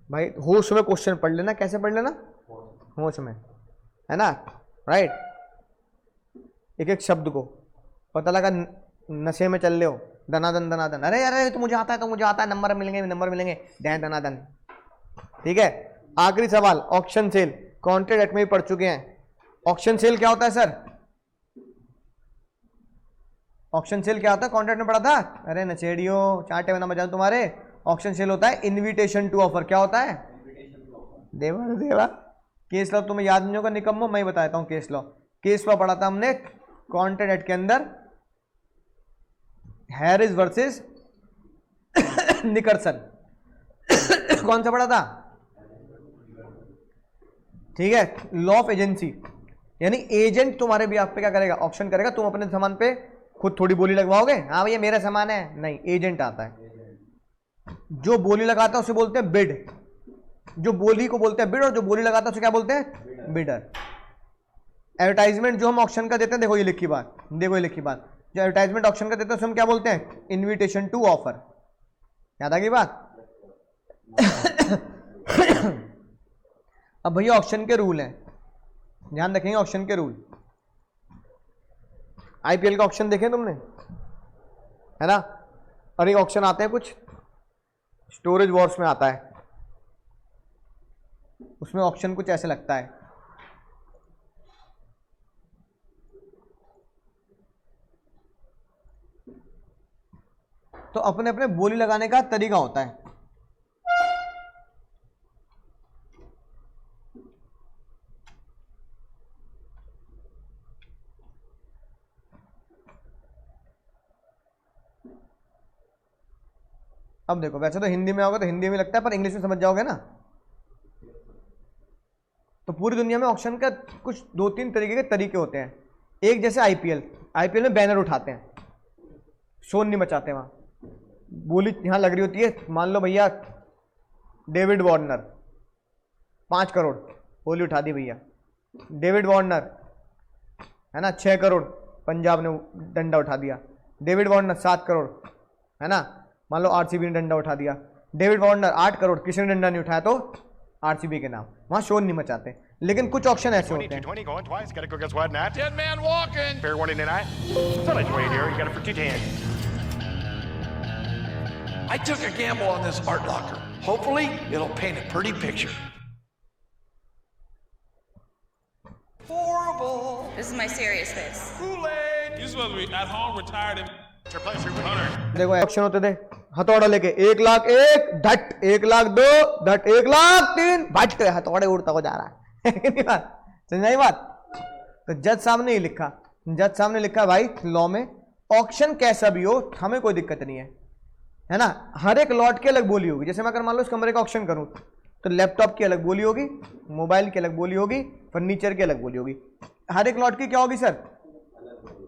भाई, होश में क्वेश्चन पढ़ लेना, कैसे पढ़ लेना, होश में, है ना, राइट। एक एक शब्द को पता लगा नशे में चल रहे हो, दनादन दनादन, अरे अरे तो मुझे आता है, नंबर मिलेंगे दनादन, ठीक है। आखिरी सवाल, ऑक्शन सेल, कॉन्ट्रैक्ट एक्ट में भी पढ़ चुके हैं। ऑक्शन सेल क्या होता है सर, ऑक्शन सेल क्या होता है, कॉन्ट्रैक्ट में पढ़ा था, अरे नचेड़ियों चाटे बना बजा तुम्हारे। ऑक्शन सेल होता है इनविटेशन टू ऑफर, क्या होता है, देवा केस लॉ तुम्हें याद नहीं होगा निकम्मो, मैं बताता हूं केस लॉ पढ़ा था हमने कॉन्ट्रैक्ट एक्ट के अंदर, हैरिस वर्सेस निकर्सन, कौन सा पढ़ा था, ठीक है। लॉ ऑफ एजेंसी, यानी एजेंट तुम्हारे भी आप पे क्या करेगा, ऑक्शन करेगा, तुम अपने सामान पे खुद थोड़ी बोली लगवाओगे, हाँ भैया मेरा सामान है, नहीं, एजेंट आता है, जो बोली लगाता है उसे बोलते हैं बिड, जो बोली को बोलते हैं बिड, और जो बोली लगाता है उसे क्या बोलते हैं, बिडर। एडवर्टाइजमेंट जो हम ऑक्शन का देते हैं, देखो ये लिखी बात, जो एडवर्टाइजमेंट ऑक्शन का देते हैं उसे हम क्या बोलते हैं, इनविटेशन टू ऑफर। याद आ गई बात। अब भैया ऑक्शन के रूल हैं, ध्यान रखेंगे ऑक्शन के रूल। आईपीएल का ऑक्शन देखें तुमने, है ना, और एक ऑक्शन आते हैं कुछ स्टोरेज वॉर्स में आता है, उसमें ऑक्शन कुछ ऐसे लगता है, तो अपने अपने बोली लगाने का तरीका होता है। अब देखो, वैसे तो हिंदी में होगा तो हिंदी में लगता है, पर इंग्लिश में समझ जाओगे ना। तो पूरी दुनिया में ऑक्शन का कुछ 2-3 तरीके के तरीके होते हैं। एक जैसे आईपीएल में बैनर उठाते हैं, शोर नहीं मचाते, वहां बोली यहां लग रही होती है, मान लो भैया डेविड वार्नर 5 करोड़ बोली उठा दी भैया, डेविड वार्नर, है ना, 6 करोड़ पंजाब ने डंडा उठा दिया, डेविड वार्नर 7 करोड़, है ना, मान लो आरसीबी ने डंडा उठा दिया, डेविड वार्नर 8 करोड़, किसी ने डंडा नहीं उठाया तो आरसीबी के नाम, वहां शोर नहीं मचाते। लेकिन कुछ ऑप्शन ऐसे होते हैं, I took a gamble on this art locker. Hopefully, it'll paint a pretty picture. Horrible. This is my serious face. Kool-Aid. You're supposed to be at home, retired, and your place. देखो action होते थे, हथौड़ा लेके 1 लाख 1 धट, 1 लाख 2 धट, 1 लाख 3 भट, हथौड़े उड़ता हो जा रहा है बात समझ बात। तो जज साहब ने ही लिखा, जज साहब ने लिखा भाई लॉ में ऑक्शन कैसा भी हो हमें कोई दिक्कत नहीं है ना। हर एक लॉट की अलग बोली होगी। जैसे मैं अगर मान लो इस कमरे का ऑक्शन करूं तो लैपटॉप की अलग बोली होगी, मोबाइल की अलग बोली होगी, फर्नीचर की अलग बोली होगी। हर एक लॉट की क्या होगी सर?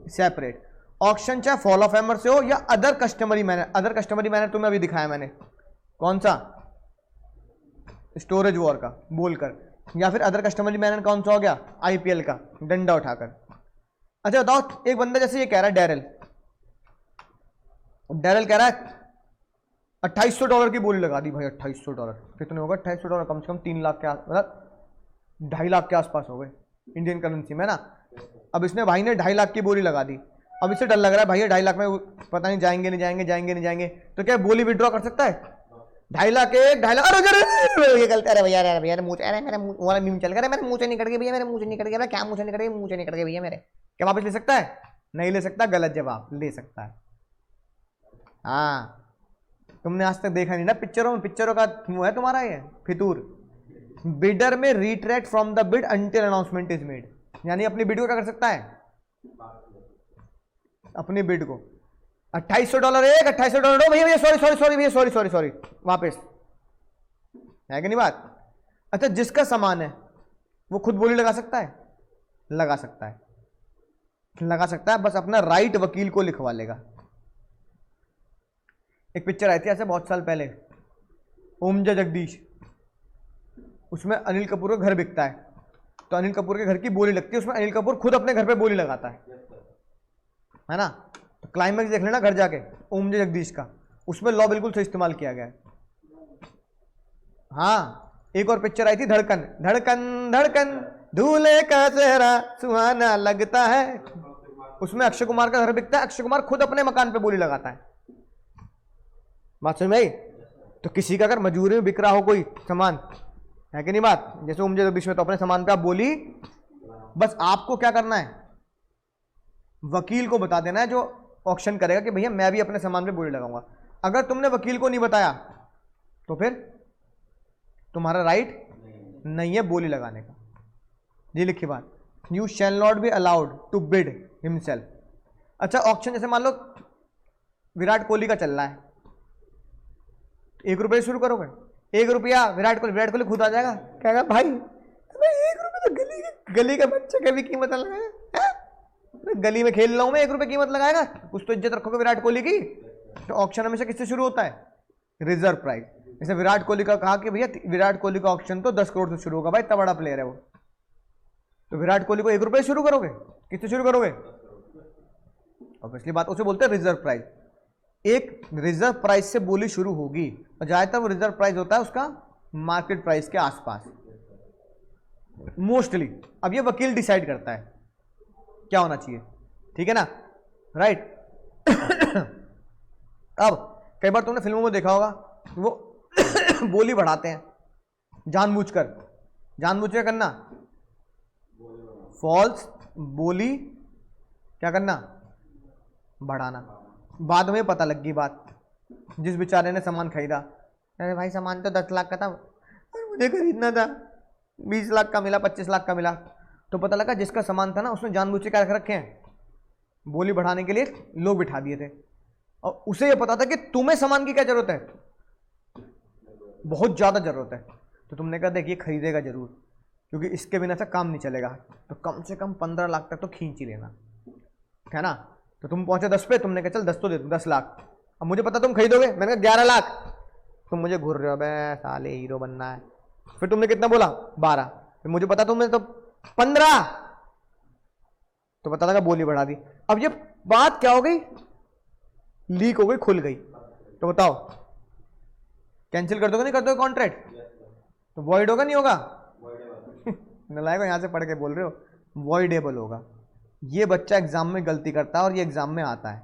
सेपरेट। ऑक्शन चाहे फॉल ऑफ हैमर से हो या other customary manner, other customary manner तुम्हें अभी दिखाया मैंने, कौन सा? स्टोरेज वॉर का बोलकर, या फिर अदर कस्टमरी मैनर कौन सा हो गया? आईपीएल का डंडा उठाकर। अच्छा बताओ, एक बंदा जैसे ये कह रहा है डैरल, डैरल कह रहा है $2800 की बोली लगा दी भाई। $2800 कितने होगा? $2800 कम से कम 3 लाख के मतलब 2.5 लाख के आसपास हो गए इंडियन करेंसी में ना। अब इसने भाई ने 2.5 लाख की बोली लगा दी। अब इससे डर लग रहा है भाई 2.5 लाख में पता नहीं जाएंगे नहीं जाएंगे, जाएंगे नहीं जाएंगे, तो क्या बोली विड्रॉ कर सकता है? 2.5 लाख 2.5 लाख अरे ये गलत है भैया, अरे भैया मुंह, अरे मेरा मुंह वाला मीम चल गया, मेरे मुंह से निकल गया भैया, मेरे मुंह से निकल गया, क्या मुंह से निकल गया, मुंह से निकल गया भैया मेरे। क्या वापस ले सकता है? नहीं ले सकता, गलत जवाब। ले सकता है। हाँ तुमने आज तक देखा नहीं ना पिक्चरों में, पिक्चरों का मुंह है तुम्हारा ये फितूर। बिडर में retract from the bid until announcement is made, यानी अपनी बिड को क्या कर सकता है? अपनी बिड को $2800 एक, $2800 भैया भैया सॉरी सॉरी सॉरी भैया सॉरी सॉरी सॉरी वापस, है कि नहीं बात? अच्छा जिसका सामान है वो खुद बोली लगा सकता है? लगा सकता है, लगा सकता है, बस अपना राइट वकील को लिखवा लेगा। एक पिक्चर आई थी ऐसे बहुत साल पहले, ओम जय जगदीश, उसमें अनिल कपूर का घर बिकता है, तो अनिल कपूर के घर की बोली लगती है, उसमें अनिल कपूर खुद अपने घर पे बोली लगाता है ना। तो क्लाइमैक्स देख लेना घर जाके ओम जय जगदीश का, उसमें लॉ बिल्कुल सही इस्तेमाल किया गया है। हाँ एक और पिक्चर आई थी धड़कन, धड़कन धड़कन दूल्हे का चेहरा सुहाना लगता है, उसमें अक्षय कुमार का घर बिकता है, अक्षय कुमार खुद अपने मकान पे बोली लगाता है। बात समझ में आई? तो किसी का अगर मजबूरी में बिक रहा हो कोई सामान, है कि नहीं बात? जैसे ओम जय जगदीश में तो अपने सामान पे आप बोली, बस आपको क्या करना है? वकील को बता देना है जो ऑक्शन करेगा कि भैया मैं भी अपने सामान पे बोली लगाऊंगा। अगर तुमने वकील को नहीं बताया तो फिर तुम्हारा राइट नहीं है बोली लगाने का। ये लिखी बात, you shall not be allowed to bid himself. अच्छा ऑक्शन जैसे मान लो विराट कोहली का चल रहा है, 1 रुपये शुरू करोगे, 1 रुपया विराट कोहली खुद आ जाएगा, कहेगा भाई 1 रुपये तो गली का बच्चे का भी कीमत लगाएगा, गली में खेल रहा हूं मैं, 1 रुपये कीमत लगाएगा, कुछ तो इज्जत रखोगे विराट कोहली की। तो ऑक्शन हमेशा किससे शुरू होता है? Reserve price. जैसे विराट कोहली का कहा कि भैया विराट कोहली का ऑक्शन तो 10 करोड़ से शुरू होगा, भाई इतना बड़ा प्लेयर है वो, तो विराट कोहली को 1 रुपये शुरू करोगे, किससे शुरू करोगे? ऑब्वियसली बात उसे बोलते हैं रिजर्व प्राइस। एक रिजर्व प्राइस से बोली शुरू होगी और ज्यादातर वो रिजर्व प्राइस होता है उसका मार्केट प्राइस के आसपास मोस्टली। अब ये वकील डिसाइड करता है क्या होना चाहिए, ठीक है ना, राइट। अब कई बार तुमने फिल्मों में देखा होगा वो बोली बढ़ाते हैं जानबूझकर, जानबूझकर करना, फॉल्स बोली क्या करना? बढ़ाना। बाद में पता लग गई बात, जिस बेचारे ने सामान खरीदा, अरे भाई सामान तो 10 लाख का था, मुझे खरीदना था 20 लाख का मिला, 25 लाख का मिला। तो पता लगा जिसका सामान था ना उसने जानबूझ के क्या रखे हैं? बोली बढ़ाने के लिए लोग बिठा दिए थे, और उसे ये पता था कि तुम्हें सामान की क्या जरूरत है, बहुत ज्यादा जरूरत है। तो तुमने कहा देखिए खरीदेगा जरूर, क्योंकि इसके बिना से काम नहीं चलेगा, तो कम से कम 15 लाख तक तो खींच ही लेना, है ना। तो तुम पहुंचे 10 पे, तुमने कहा चल 10 तो दे दूं, 10 लाख। अब मुझे पता तुम खरीदोगे, मैंने कहा 11 लाख, तुम मुझे घूर रहे हो, बे साले हीरो बनना है। फिर तुमने कितना बोला? 12। फिर मुझे पता तुमने तो 15, तो पता लगा बोली बढ़ा दी। अब ये बात क्या हो गई? लीक हो गई, खुल गई। तो बताओ कैंसिल कर दोगे नहीं कर दोगे कॉन्ट्रैक्ट? तो वॉइड होगा नहीं होगा? नलायक यहां से पढ़ के बोल रहे हो, वॉइडेबल होगा। ये बच्चा एग्जाम में गलती करता है और ये एग्जाम में आता है,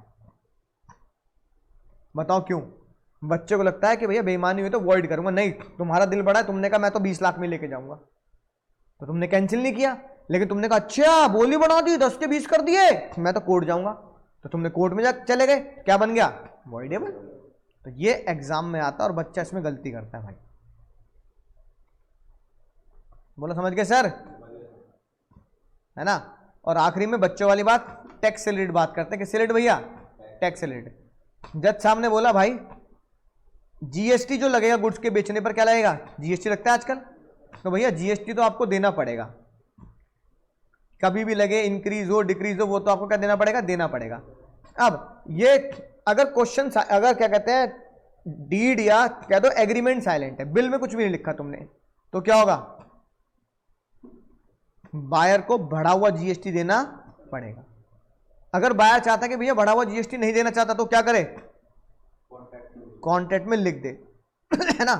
बताओ क्यों? बच्चे को लगता है कि भैया बेईमानी हुई तो वॉइड करूंगा, नहीं तुम्हारा दिल बड़ा है, तुमने कहा मैं तो 20 लाख में लेके जाऊंगा, तो तुमने कैंसिल नहीं किया, लेकिन तुमने कहा अच्छा बोली बढ़ा दी 10 के 20 कर दिए, मैं तो कोर्ट जाऊंगा, तो तुमने कोर्ट में जा चले गए, क्या बन गया? वॉइडेबल। तो ये एग्जाम में आता है और बच्चा इसमें गलती करता है भाई। बोलो समझ गए सर, है ना। और आखिरी में बच्चों वाली बात, टैक्स से रिलेटेड बात करते हैं। किससे रिलेटेड भैया? टैक्स से रिलेटेड। जज साहब ने बोला भाई जीएसटी जो लगेगा गुड्स के बेचने पर, क्या लगेगा? जीएसटी लगता है आजकल, तो भैया जीएसटी तो आपको देना पड़ेगा, कभी भी लगे, इंक्रीज हो डिक्रीज हो, वो तो आपको क्या देना पड़ेगा? देना पड़ेगा। अब ये अगर क्वेश्चन, अगर क्या कहते हैं डीड या कह दो एग्रीमेंट साइलेंट है, बिल में कुछ भी नहीं लिखा तुमने, तो क्या होगा? बायर को बढ़ा हुआ जीएसटी देना पड़ेगा। अगर बायर चाहता है कि भैया बढ़ा हुआ जीएसटी नहीं देना चाहता, तो क्या करे? कॉन्ट्रैक्ट में लिख दे, है ना।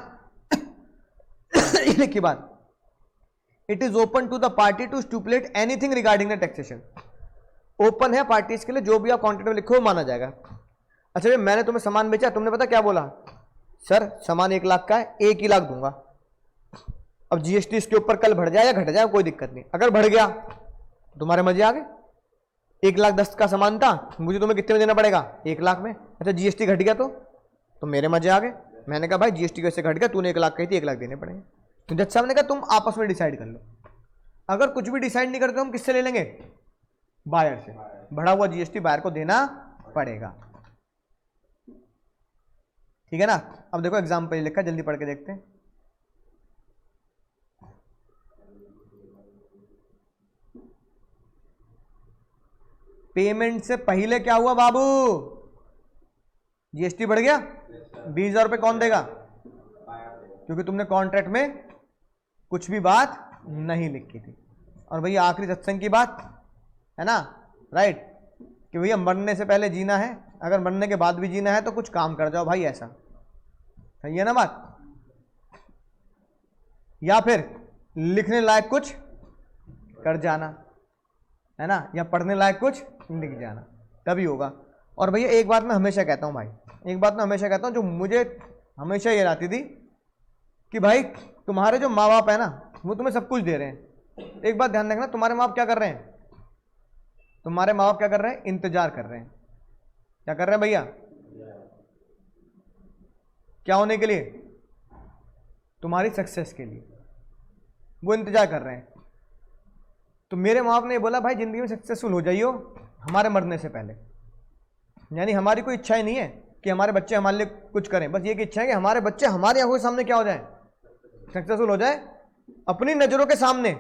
ये लिखी बात, it is open to the party to stipulate anything regarding the taxation. Open है पार्टीज के लिए, जो भी आप कॉन्ट्रैक्ट में लिखो वो माना जाएगा। अच्छा भाई मैंने तुम्हें सामान बेचा, तुमने पता क्या बोला? सर सामान 1 लाख का है, 1 ही लाख दूंगा। अब जीएसटी इसके ऊपर कल बढ़ जाए या घट जाए कोई दिक्कत नहीं, अगर बढ़ गया तुम्हारे मजे आ गए। 1,10,000 का सामान था, मुझे तुम्हें कितने में देना पड़ेगा? 1 लाख में। अच्छा जीएसटी घट गया तो मेरे मजे आ गए। मैंने कहा भाई जीएसटी कैसे घट गया, तूने 1 लाख कही थी, 1 लाख देने पड़ेंगे। तो जज साहब ने कहा तुम आपस में डिसाइड कर लो। अगर कुछ भी डिसाइड नहीं करते हम किससे ले लेंगे? बायर से। बढ़ा हुआ जीएसटी बायर को देना पड़ेगा, ठीक है ना। अब देखो एग्जाम्पल लिखा, जल्दी पढ़ के देखते हैं। पेमेंट से पहले क्या हुआ बाबू? जीएसटी बढ़ गया, 20,000 रुपये कौन देगा? क्योंकि तुमने कॉन्ट्रैक्ट में कुछ भी बात नहीं लिखी थी। और भैया आखिरी सत्संग की बात है ना, राइट, कि भैया मरने से पहले जीना है, अगर मरने के बाद भी जीना है तो कुछ काम कर जाओ भाई, ऐसा सही है ना बात। या फिर लिखने लायक कुछ कर जाना, है ना, या पढ़ने लायक कुछ लिख जाना, तभी होगा। और भैया एक बात मैं हमेशा कहता हूं भाई, एक बात मैं हमेशा कहता हूं जो मुझे हमेशा ये आती थी कि भाई तुम्हारे जो माँ बाप है ना वो तुम्हें सब कुछ दे रहे हैं। एक बात ध्यान रखना, तुम्हारे माँ बाप क्या कर रहे हैं? तुम्हारे माँ बाप क्या कर रहे हैं? इंतजार कर रहे हैं। क्या कर रहे हैं भैया? क्या होने के लिए? तुम्हारी सक्सेस के लिए वो इंतजार कर रहे हैं। तो मेरे माँ बाप ने बोला भाई जिंदगी में सक्सेसफुल हो जाइयो हमारे मरने से पहले। यानी हमारी कोई इच्छा ही नहीं है कि हमारे बच्चे हमारे लिए कुछ करें, बस ये की इच्छा है कि हमारे बच्चे हमारे आंखों के सामने क्या हो जाए? सक्सेसफुल हो जाए, अपनी नजरों के सामने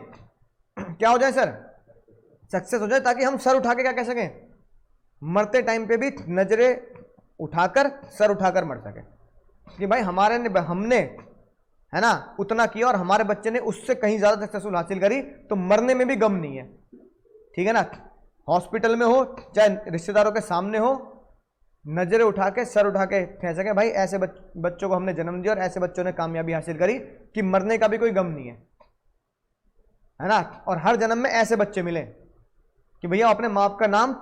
क्या हो जाए सर? सक्सेस हो जाए, ताकि हम सर उठा के क्या कह सकें? मरते टाइम पे भी नजरें उठाकर, सर उठाकर मर सके कि भाई हमने है ना उतना किया और हमारे बच्चे ने उससे कहीं ज्यादा सक्सेसफुल हासिल करी, तो मरने में भी गम नहीं है, ठीक है ना। हॉस्पिटल में हो चाहे रिश्तेदारों के सामने हो, नजरें उठा के, सर उठा के कह सके भाई ऐसे बच्चों को हमने जन्म दिया और ऐसे बच्चों ने कामयाबी हासिल करी कि मरने का भी कोई गम नहीं है ना। और हर जन्म में ऐसे बच्चे मिले कि भैया अपने माँ बाप का नाम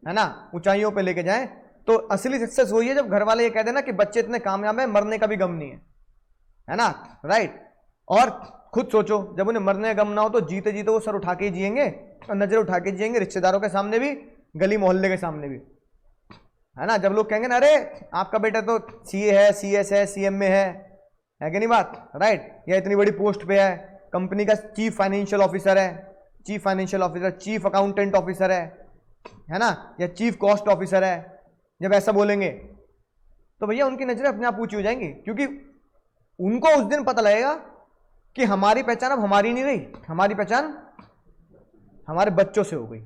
है ना ऊंचाइयों पे लेके जाएं। तो असली सक्सेस वही है जब घर वाले ये कह देना कि बच्चे इतने कामयाब है, मरने का भी गम नहीं है ना, राइट। और खुद सोचो जब उन्हें मरने का गम ना हो तो जीते जीते वो सर उठा के जिएंगे और नजर उठा के जिएंगे, रिश्तेदारों के सामने भी, गली मोहल्ले के सामने भी, है ना। जब लोग कहेंगे ना अरे आपका बेटा तो सीए है, सीएस है, सीएम में है कि नहीं बात, राइट, या इतनी बड़ी पोस्ट पे है, कंपनी का चीफ फाइनेंशियल ऑफिसर है, chief financial officer, chief accountant officer है ना, या चीफ कॉस्ट ऑफिसर है, जब ऐसा बोलेंगे तो भैया उनकी नजरें अपने आप ऊंची हो जाएंगी, क्योंकि उनको उस दिन पता लगेगा कि हमारी पहचान अब हमारी नहीं रही, हमारी पहचान हमारे बच्चों से हो गई।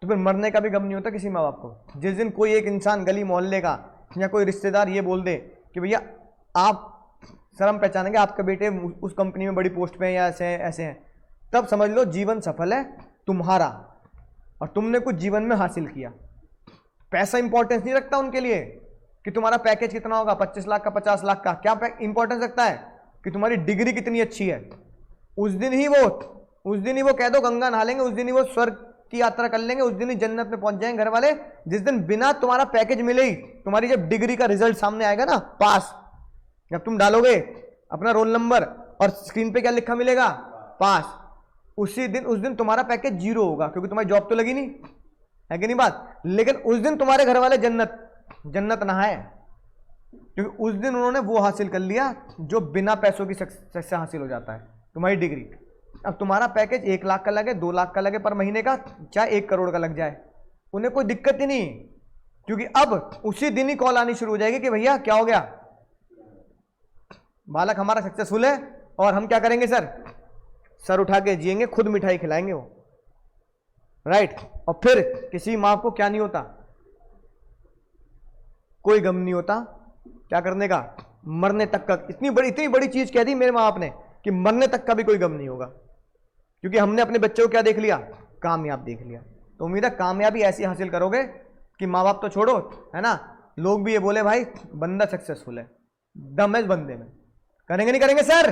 तो फिर मरने का भी गम नहीं होता किसी माँ बाप को। जिस दिन कोई एक इंसान गली मोहल्ले का या कोई रिश्तेदार ये बोल दे कि भैया आप सर हम पहचानेंगे आपके बेटे उस कंपनी में बड़ी पोस्ट पे हैं या ऐसे हैं, तब समझ लो जीवन सफल है तुम्हारा और तुमने कुछ जीवन में हासिल किया। पैसा इंपॉर्टेंस नहीं रखता उनके लिए कि तुम्हारा पैकेज कितना होगा, 25 लाख का, 50 लाख का, क्या इंपॉर्टेंस रखता है कि तुम्हारी डिग्री कितनी अच्छी है। उस दिन ही वो कह दो गंगा नहा लेंगे, उस दिन ही वो स्वर्ग की यात्रा कर लेंगे, उस दिन ही जन्नत में पहुंच जाएंगे घर वाले, जिस दिन बिना तुम्हारा पैकेज मिले ही तुम्हारी जब डिग्री का रिजल्ट सामने आएगा ना, पास, जब तुम डालोगे अपना रोल नंबर और स्क्रीन पे क्या लिखा मिलेगा, पास, उस दिन तुम्हारा पैकेज 0 होगा, क्योंकि तुम्हारी जॉब तो लगी नहीं है कि नहीं बात। लेकिन उस दिन तुम्हारे घर वाले जन्नत नहाए, क्योंकि उस दिन उन्होंने वो हासिल कर लिया जो बिना पैसों की सक्सेस से हासिल हो जाता है, तुम्हारी डिग्री। अब तुम्हारा पैकेज 1 लाख का लगे, 2 लाख का लगे पर महीने का, चाहे 1 करोड़ का लग जाए, उन्हें कोई दिक्कत ही नहीं, क्योंकि अब उसी दिन ही कॉल आनी शुरू हो जाएगी कि भैया क्या हो गया, बालक हमारा सक्सेसफुल है और हम क्या करेंगे सर उठा के जिएंगे, खुद मिठाई खिलाएंगे वो, राइट। और फिर किसी माँ को क्या नहीं होता, कोई गम नहीं होता क्या करने का, मरने तक का। इतनी बड़ी चीज कह दी मेरे माँ बाप ने कि मरने तक का भी कोई गम नहीं होगा, क्योंकि हमने अपने बच्चों को क्या देख लिया, कामयाब देख लिया। तो उम्मीद है कामयाबी ऐसी हासिल करोगे कि माँ बाप तो छोड़ो, है ना, लोग भी ये बोले भाई बंदा सक्सेसफुल है, दम है इस बंदे में। करेंगे नहीं करेंगे सर?